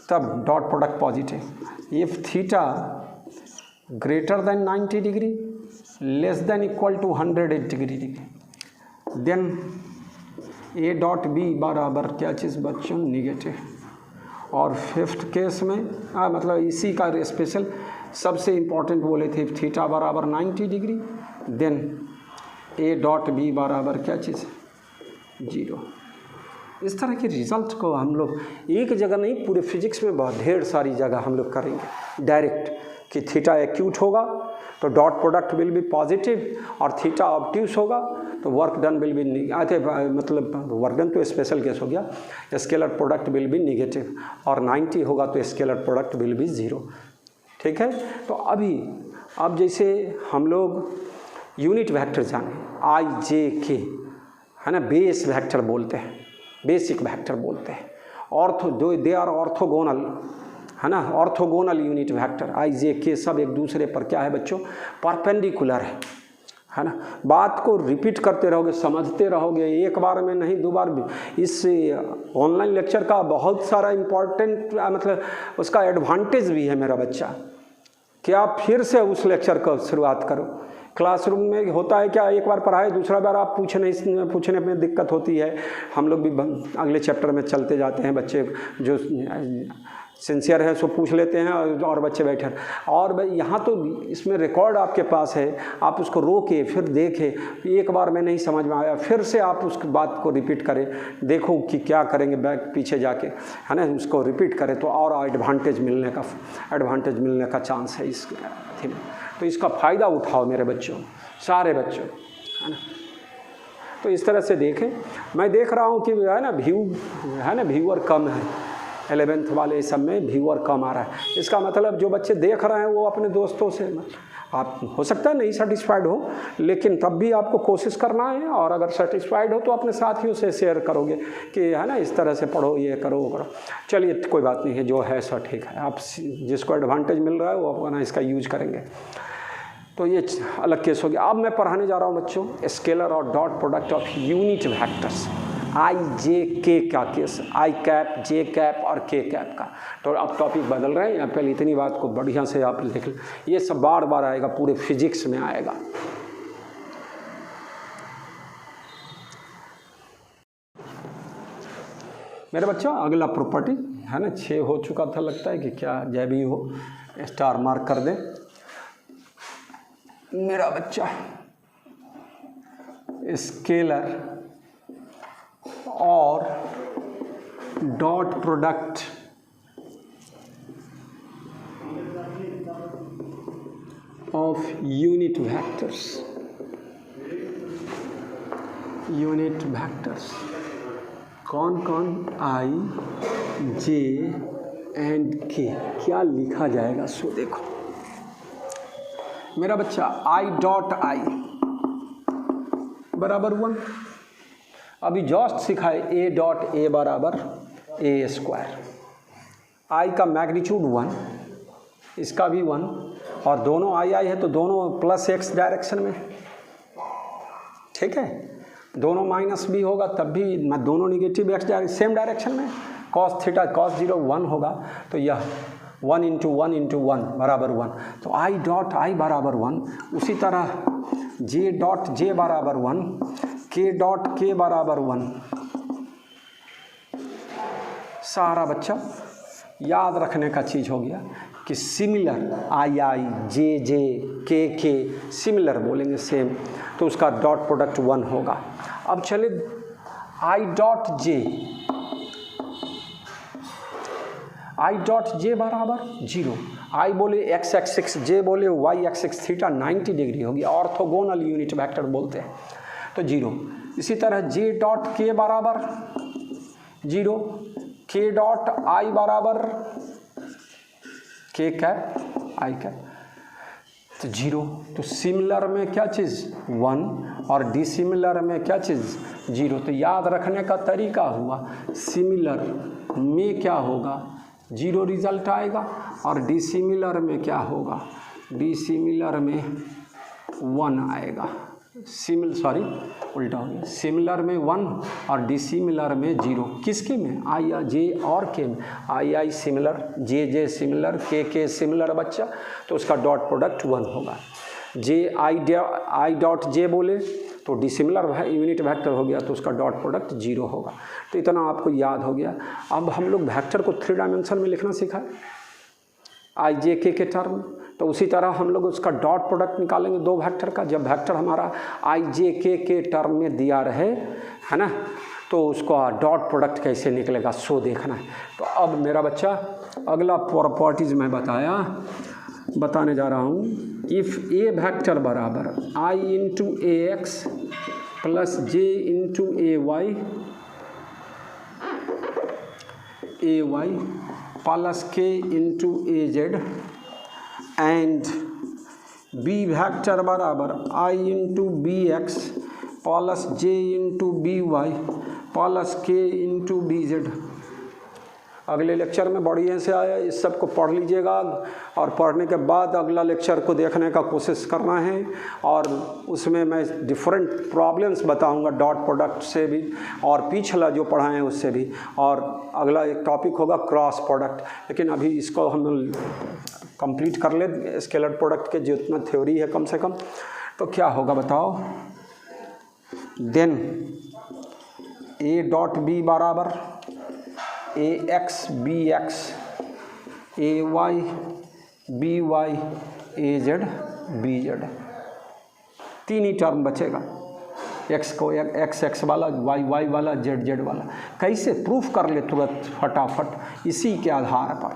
तब dot product positive. If theta greater than 90 degree less than equal to 108 degree then A dot B बराबर क्या चीज़ बच्चों, निगेटिव। और फिफ्थ केस में मतलब इसी का स्पेशल सबसे इम्पॉर्टेंट बोले थे, थीटा बराबर 90 degree then A dot B बराबर क्या चीज़, 0। इस तरह के रिजल्ट को हम लोग एक जगह नहीं, पूरे फिजिक्स में बहुत ढेर सारी जगह हम लोग करेंगे डायरेक्ट, कि थीटा एक्यूट होगा तो dot product will be positive, और थीटा ऑब्ट्यूस होगा तो वर्क डन विल बी मतलब वर्क डन तो स्पेशल केस हो गया, scalar product will be negative, और 90 होगा तो स्केलर प्रोडक्ट विल बी 0। ठीक है। तो अब जैसे हम लोग यूनिट वेक्टर जाने, आई जे के, है ना, बेस वेक्टर बोलते हैं, बेसिक वेक्टर बोलते हैं, ऑर्थो दो दे आर ऑर्थोगोनल, है ना, ऑर्थोगोनल यूनिट वेक्टर आई जे के सब एक दूसरे पर क्या है बच्चों, परपेंडिकुलर है ना। बात को रिपीट करते रहोगे, समझते रहोगे, एक बार में नहीं 2 बार भी। इस ऑनलाइन लेक्चर का बहुत सारा इम्पॉर्टेंट मतलब उसका एडवांटेज भी है मेरा बच्चा, कि आप फिर से उस लेक्चर को शुरुआत करो। क्लासरूम में होता है क्या, एक बार पढ़ाए दूसरा बार आप पूछने में दिक्कत होती है। हम लोग भी अगले चैप्टर में चलते जाते हैं, बच्चे जो सिंसियर है सो पूछ लेते हैं और बच्चे बैठे। और भाई यहाँ तो इसमें रिकॉर्ड आपके पास है, आप उसको रोके फिर देखें, एक बार में नहीं समझ में आया फिर से आप उस बात को रिपीट करें, देखो कि क्या करेंगे बैक पीछे जाके, है ना, उसको रिपीट करें तो और एडवांटेज मिलने का चांस है इस थी में। तो इसका फ़ायदा उठाओ मेरे बच्चों, सारे बच्चों, है ना। तो इस तरह से देखें, मैं देख रहा हूँ कि है ना व्यूअर कम है, 11th वाले सब में व्यूअर कम आ रहा है। इसका मतलब जो बच्चे देख रहे हैं वो अपने दोस्तों से, आप हो सकता है नहीं सेटिस्फाइड हो, लेकिन तब भी आपको कोशिश करना है, और अगर सेटिस्फाइड हो तो अपने साथियों से शेयर करोगे कि है ना इस तरह से पढ़ो, ये करो वो करो। चलिए कोई बात नहीं है, जो है सो ठीक है, आप जिसको एडवांटेज मिल रहा है वो अपना इसका यूज करेंगे। तो ये अलग केस हो गया। अब मैं पढ़ाने जा रहा हूँ बच्चों स्केलर और dot product of unit vectors, I J K का case, I cap, J cap और के कैप का। तो अब टॉपिक बदल रहे हैं, पहले इतनी बात को बढ़िया से आप लिख लें, ये सब बार बार आएगा, पूरे फिजिक्स में आएगा। मेरे बच्चों अगला प्रॉपर्टी है ना, 6 हो चुका था लगता है कि क्या, जय भी हो, स्टार मार्क कर दे मेरा बच्चा। स्केलर और dot product of unit vectors कौन कौन, आई जे एंड के, क्या लिखा जाएगा सो देखो मेरा बच्चा। आई डॉट आई बराबर 1, अभी जस्ट सिखाए ए डॉट ए बराबर ए स्क्वायर, आई का मैग्नीट्यूड 1, इसका भी 1, और दोनों आई है तो दोनों प्लस x डायरेक्शन में, ठीक है। दोनों माइनस भी होगा तब भी, दोनों निगेटिव x सेम डायरेक्शन में, कॉस थीटा कॉस 0 1 होगा, तो यह 1 × 1 × 1 बराबर 1, तो आई डॉट आई बराबर 1। उसी तरह जे डॉट जे बराबर 1, के डॉट के बराबर 1, सारा बच्चा याद रखने का चीज़ हो गया कि सिमिलर आई आई जे जे के सिमिलर बोलेंगे सेम, तो उसका डॉट प्रोडक्ट 1 होगा। अब चले आई डॉट जे बराबर 0। आई बोले x एक्सिस, जे बोले y एक्सिस, थीटा 90 डिग्री होगी, ऑर्थोगोनल यूनिट वेक्टर बोलते हैं, तो 0। इसी तरह जे डॉट के बराबर 0, के डॉट आई बराबर के कैप आई कैप, तो 0। तो सिमिलर में क्या चीज़ 1 और डिसिमिलर में क्या चीज़ 0। तो याद रखने का तरीका हुआ, सिमिलर में क्या होगा 0 रिजल्ट आएगा, और डिसिमिलर में क्या होगा, डिसिमिलर में 1 आएगा। उल्टा हो गया, सिमिलर में 1 और डिसिमिलर में 0। किसके में, आई या जे और के में, आई सिमिलर, जे सिमिलर, के सिमिलर बच्चा, तो उसका डॉट प्रोडक्ट 1 होगा। जे आई डॉट जे बोले तो डिसिमिलर यूनिट वेक्टर हो गया, तो उसका डॉट प्रोडक्ट 0 होगा। तो इतना आपको याद हो गया। अब हम लोग वेक्टर को 3 डायमेंशन में लिखना सीखा है आई जे के टर्म, तो उसी तरह हम लोग उसका डॉट प्रोडक्ट निकालेंगे 2 वेक्टर का। जब वेक्टर हमारा आई जे के टर्म में दिया रहे, है ना, तो उसका डॉट प्रोडक्ट कैसे निकलेगा सो देखना है। तो अब मेरा बच्चा अगला प्रॉपर्टीज मैं बताने जा रहा हूँ। इफ़ ए वेक्टर बराबर आई into A X plus J into A Y plus के into A Z and B vector बराबर आई इंटू बी एक्स प्लस जे इंटू बी वाई प्लस के इंटू बी जेड। अगले लेक्चर में बढ़िया से आया, इस सब को पढ़ लीजिएगा और पढ़ने के बाद अगला लेक्चर को देखने का कोशिश करना है। और उसमें मैं डिफरेंट प्रॉब्लम्स बताऊंगा डॉट प्रोडक्ट से भी और पिछला जो पढ़ाए हैं उससे भी। और अगला एक टॉपिक होगा क्रॉस प्रोडक्ट, लेकिन अभी इसको हम कंप्लीट कर ले स्केलर प्रोडक्ट के जितना थ्योरी है कम से कम। तो क्या होगा बताओ, देन ए डॉट बी बराबर ए X B x A Y B Y A Z B Z, 3 he term बचेगा। एक्स को एक्स वाला, वाई वाला, जेड वाला। कैसे प्रूफ कर ले तुरंत फटाफट इसी के आधार पर,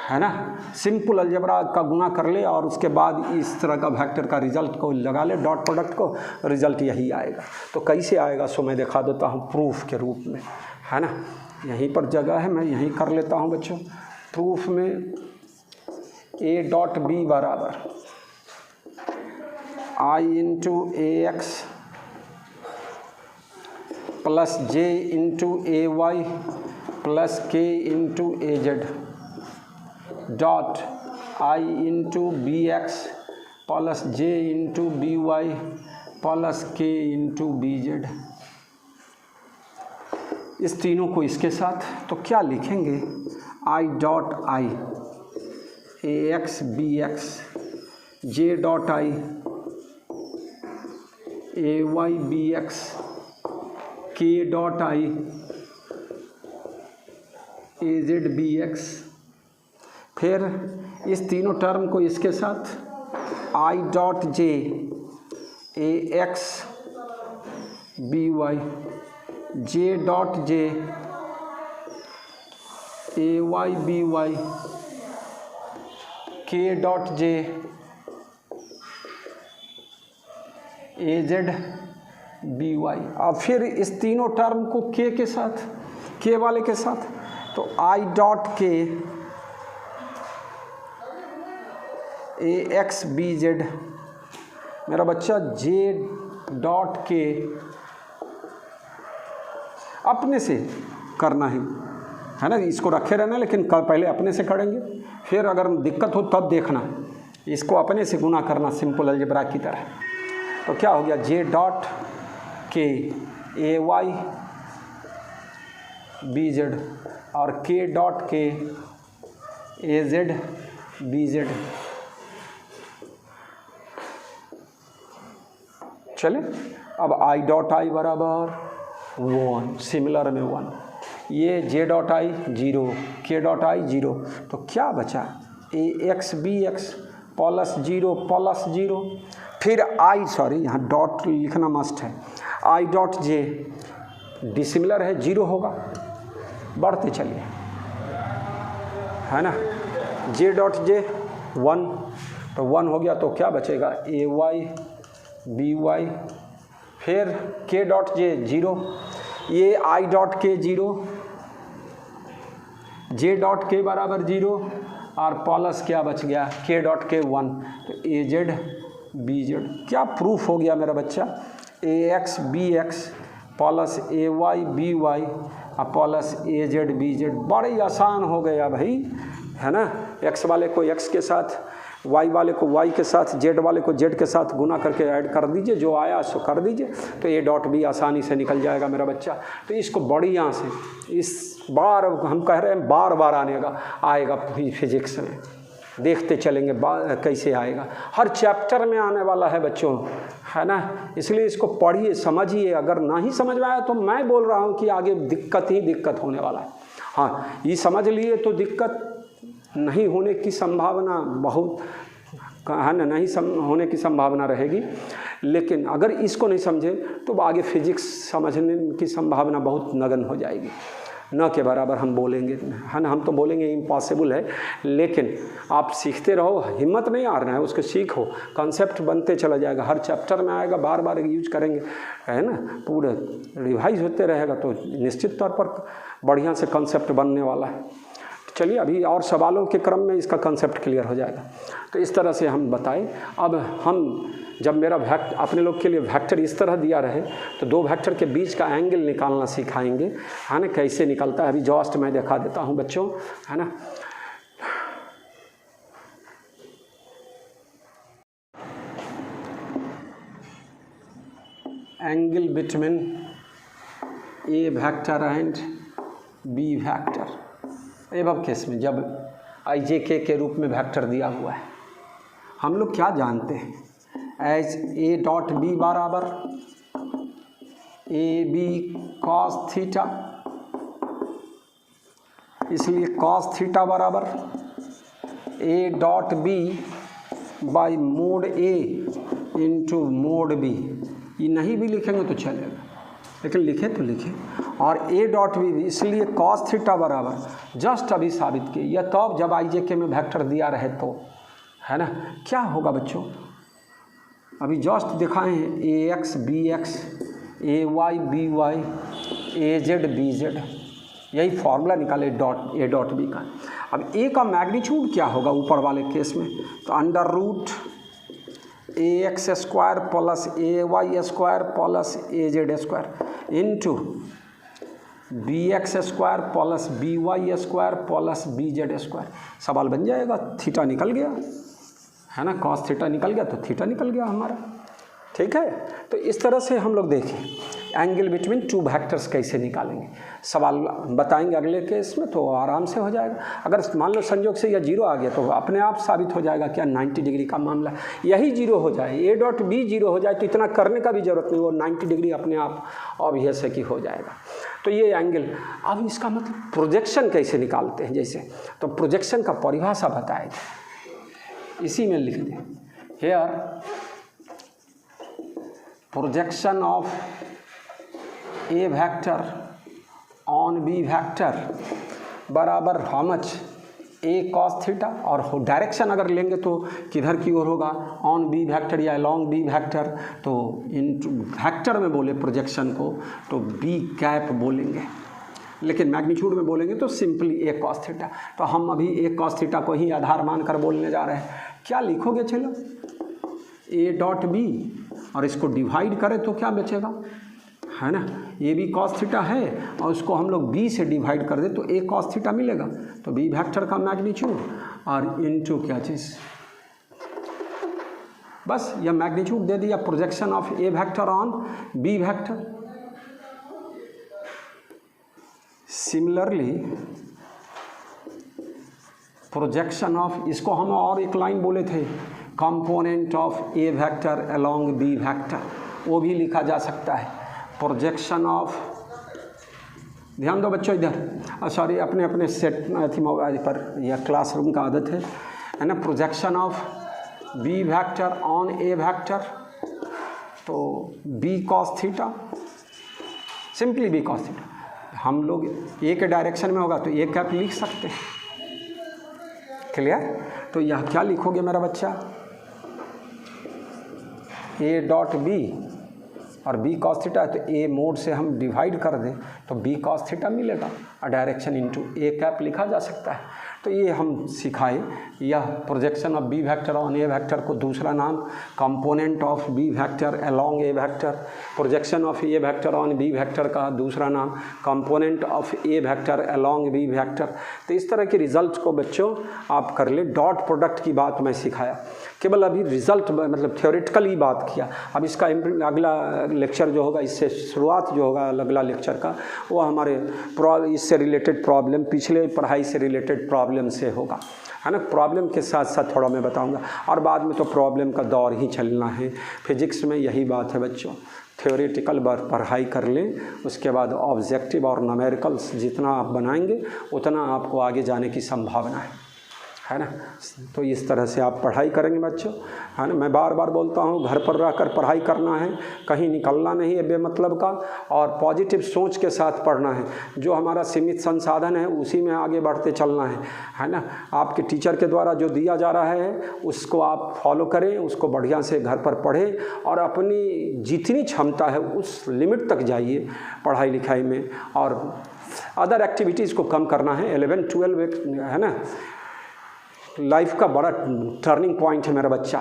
है ना। सिंपल अलजेब्रा का गुना कर ले और उसके बाद इस तरह का वेक्टर का रिजल्ट को लगा ले डॉट प्रोडक्ट को, रिजल्ट यही आएगा। तो कैसे आएगा सो मैं दिखा देता हूँ प्रूफ के रूप में, है ना। यहीं पर जगह है, मैं यहीं कर लेता हूँ बच्चों। प्रूफ में ए डॉट बी बराबर आई into A X plus J into A Y plus के into A Z dot I into B X plus J into B Y plus के इंटू बी जेड। इस तीनों को इसके साथ तो क्या लिखेंगे, I dot I A X B X J dot I A Y B X K dot I A Z B X. फिर इस तीनों टर्म को इसके साथ I dot J A X B Y J dot J A Y B Y K dot J A Z B Y. अब फिर इस तीनों टर्म को के साथ, के वाले के साथ, तो आई डॉट के ए एक्स बी जेड। मेरा बच्चा जे डॉट के अपने से करना है ना, इसको रखे रहना, लेकिन पहले अपने से करेंगे, फिर अगर दिक्कत हो तब देखना, इसको अपने से गुना करना सिंपल अलजेब्रा की तरह। तो क्या हो गया, जे डॉट के ए वाई बी जेड और के डॉट के ए जेड बी जेड। चले अब आई डॉट आई बराबर 1, सिमिलर में 1, ये जे डॉट आई 0, के डॉट आई 0, तो क्या बचा ए एक्स बी एक्स प्लस 0, फिर आई, सॉरी यहाँ डॉट लिखना मस्ट है, आई डॉट जे डिसिमिलर है 0 होगा, बढ़ते चलिए, है ना, जे डॉट जे 1, तो 1 हो गया, तो क्या बचेगा ए वाई बी वाई, फिर के डॉट जे 0, ये आई डॉट के 0, जे डॉट के बराबर 0 और प्लस क्या बच गया के डॉट के 1, तो ए जेड बी जेड। क्या प्रूफ हो गया मेरा बच्चा, ए X B X plus A Y B Y और plus A Z B Z. बड़ी आसान हो गया भाई, है ना, एक्स वाले को एक्स के साथ, वाई वाले को वाई के साथ, जेड वाले को जेड के साथ गुना करके ऐड कर दीजिए, जो आया सो कर दीजिए, तो ए डॉट भी आसानी से निकल जाएगा मेरा बच्चा। तो इसको बढ़िया से इस बार हम कह रहे हैं बार बार आएगा फिजिक्स में, देखते चलेंगे कैसे आएगा, हर चैप्टर में आने वाला है बच्चों, है ना, इसलिए इसको पढ़िए समझिए। अगर नहीं समझ में आया तो मैं बोल रहा हूँ कि आगे दिक्कत ही दिक्कत होने वाला है। हाँ, ये समझ लिए तो दिक्कत नहीं होने की संभावना बहुत, है ना, नहीं होने की संभावना रहेगी, लेकिन अगर इसको नहीं समझे तो आगे फिजिक्स समझने की संभावना बहुत नगन हो जाएगी, न के बराबर हम बोलेंगे, है ना, हम तो बोलेंगे इम्पॉसिबल है, लेकिन आप सीखते रहो, हिम्मत नहीं हारना है, उसको सीखो, कॉन्सेप्ट बनते चला जाएगा, हर चैप्टर में आएगा, बार बार यूज करेंगे, है ना, पूरे रिवाइज होते रहेगा, तो निश्चित तौर पर बढ़िया से कॉन्सेप्ट बनने वाला है। चलिए अभी और सवालों के क्रम में इसका कंसेप्ट क्लियर हो जाएगा। तो इस तरह से हम बताएं। अब हम जब मेरा अपने लोग के लिए वेक्टर इस तरह दिया रहे तो दो वेक्टर के बीच का एंगल निकालना सिखाएंगे, है ना, कैसे निकलता है अभी जस्ट मैं दिखा देता हूं बच्चों, है ना। Angle between A vector and B vector, एवं केस में जब आई जे के रूप में वेक्टर दिया हुआ है, हम लोग क्या जानते हैं, एज ए डॉट बी बराबर ए बी कॉस थीटा, इसलिए कॉस थीटा बराबर A dot B by mod A into mod B. ये नहीं भी लिखेंगे तो चलेगा, लेकिन लिखे तो लिखे। और ए डॉट बी, इसलिए कॉस थीटा बराबर जस्ट अभी साबित किए, यह तो जब आई जे के में वेक्टर दिया रहे तो, है ना, क्या होगा बच्चों, अभी जस्ट दिखाए हैं ए X B x, A Y B Y, A Z B Z, यही फॉर्मूला निकाले ए डॉट बी का। अब ए का मैग्नीट्यूड क्या होगा ऊपर वाले केस में, तो under root A X square plus A Y square plus A Z square into B X square plus B Y square plus B Z square. सवाल बन जाएगा, थीटा निकल गया, है ना, कॉस थीटा निकल गया तो थीटा निकल गया हमारा, ठीक है। तो इस तरह से हम लोग देखें एंगल बिटवीन टू वेक्टर्स कैसे निकालेंगे, सवाल बताएंगे अगले केस में, तो आराम से हो जाएगा। अगर मान लो संयोग से यह जीरो आ गया तो अपने आप साबित हो जाएगा क्या 90 डिग्री का मामला, यही जीरो हो जाए, ए डॉट बी जीरो हो जाए तो इतना करने का भी जरूरत नहीं, वो 90 डिग्री अपने आप ऑब्वियस है कि हो जाएगा। तो ये एंगल, अब इसका मतलब प्रोजेक्शन कैसे निकालते हैं, जैसे तो प्रोजेक्शन का परिभाषा बताएगा, इसी में लिख दें, here projection of A vector on B vector बराबर how much A cos theta, और डायरेक्शन अगर लेंगे तो किधर की ओर होगा, ऑन बी वेक्टर या अलॉन्ग बी वेक्टर, तो इन वेक्टर में बोले प्रोजेक्शन को तो बी कैप बोलेंगे, लेकिन मैग्नीट्यूड में बोलेंगे तो सिंपली ए कॉस थीटा। तो हम अभी ए कॉस थीटा को ही आधार मानकर बोलने जा रहे हैं। क्या लिखोगे, चलो ए डॉट बी और इसको डिवाइड करें तो क्या बचेगा, है ना, ए बी कॉस थीटा है और उसको हम लोग बी से डिवाइड कर दे तो ए कॉस थीटा मिलेगा, तो बी वेक्टर का मैग्नीट्यूड और इनटू क्या चीज़, बस यह मैग्नीट्यूड दे दिया projection of A vector on B vector. Similarly projection of, इसको हम और एक लाइन बोले थे, component of A vector along B vector, वो भी लिखा जा सकता है, प्रोजेक्शन ऑफ ध्यान दो बच्चों इधर, सॉरी अपने अपने सेट थी मोबाइल पर, यह क्लासरूम का आदत है ना। Projection of B vector on A vector, तो B cos theta, simply B cos theta. हम लोग ए के डायरेक्शन में होगा तो ए कैप लिख सकते हैं, क्लियर। तो यह क्या लिखोगे मेरा बच्चा, ए डॉट बी और बी कॉस थीटा, तो ए मोड से हम डिवाइड कर दें तो बी कॉस थीटा मिलेगा, और डायरेक्शन इनटू ए कैप लिखा जा सकता है। तो ये हम सिखाए, यह projection of B vector on A vector को दूसरा नाम component of B vector along A vector, projection of A vector on B vector का दूसरा नाम component of A vector along B vector. तो इस तरह के रिजल्ट को बच्चों आप कर ले। डॉट प्रोडक्ट की बात मैं सिखाया, केवल अभी रिजल्ट मतलब थ्योरेटिकली बात किया। अब इसका अगला लेक्चर जो होगा, इससे शुरुआत जो होगा अगला लेक्चर का, वो हमारे इससे रिलेटेड प्रॉब्लम, पिछले पढ़ाई से रिलेटेड प्रॉब्लम से होगा, है ना। प्रॉब्लम के साथ साथ थोड़ा मैं बताऊंगा, और बाद में तो प्रॉब्लम का दौर ही चलना है। फिजिक्स में यही बात है बच्चों, थ्योरेटिकल पढ़ाई कर लें, उसके बाद ऑब्जेक्टिव और न्यूमेरिकल्स जितना आप बनाएंगे उतना आपको आगे जाने की संभावना है ना। तो इस तरह से आप पढ़ाई करेंगे बच्चों, है ना। मैं बार बार बोलता हूँ, घर पर रहकर पढ़ाई करना है, कहीं निकलना नहीं है बेमतलब का, और पॉजिटिव सोच के साथ पढ़ना है। जो हमारा सीमित संसाधन है उसी में आगे बढ़ते चलना है ना। आपके टीचर के द्वारा जो दिया जा रहा है उसको आप फॉलो करें, उसको बढ़िया से घर पर पढ़ें, और अपनी जितनी क्षमता है उस लिमिट तक जाइए पढ़ाई लिखाई में, और अदर एक्टिविटीज़ को कम करना है। 11-12 है ना, लाइफ का बड़ा टर्निंग पॉइंट है मेरा बच्चा,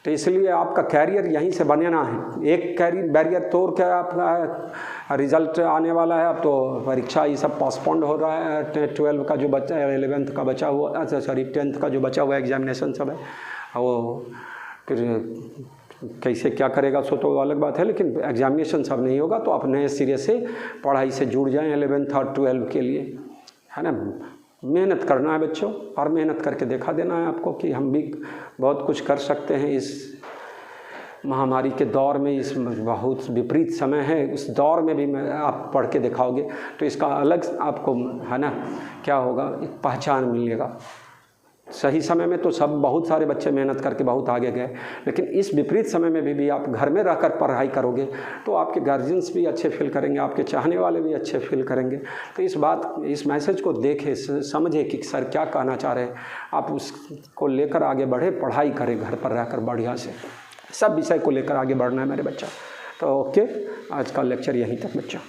तो इसलिए आपका कैरियर यहीं से बनना है। एक कैरियर बैरियर तोड़ के आपका रिजल्ट आने वाला है। अब तो परीक्षा ये सब पोस्टपोन्ड हो रहा है, 12 का जो बचा है, 11th का बचा हुआ, अच्छा सॉरी 10th का जो बचा हुआ एग्जामिनेशन सब है, वो फिर कैसे क्या करेगा सो तो अलग बात है, लेकिन एग्जामिनेशन सब नहीं होगा तो आप नए सिरे से पढ़ाई से जुड़ जाएँ 11th और 12 के लिए, है ना। मेहनत करना है बच्चों, और मेहनत करके दिखा देना है आपको कि हम भी बहुत कुछ कर सकते हैं। इस महामारी के दौर में, इस बहुत विपरीत समय है, उस दौर में भी आप पढ़ के दिखाओगे तो इसका अलग आपको, है ना, क्या होगा, एक पहचान मिलेगा। सही समय में तो सब बहुत सारे बच्चे मेहनत करके बहुत आगे गए, लेकिन इस विपरीत समय में भी आप घर में रहकर पढ़ाई करोगे तो आपके गार्जियंस भी अच्छे फील करेंगे, आपके चाहने वाले भी अच्छे फील करेंगे। तो इस मैसेज को देखें, समझे कि सर क्या कहना चाह रहे हैं, आप उसको लेकर आगे बढ़े, पढ़ाई करें घर पर रहकर बढ़िया से, सब विषय को लेकर आगे बढ़ना है मेरे बच्चा। तो ओके, आज का लेक्चर यहीं तक बच्चा।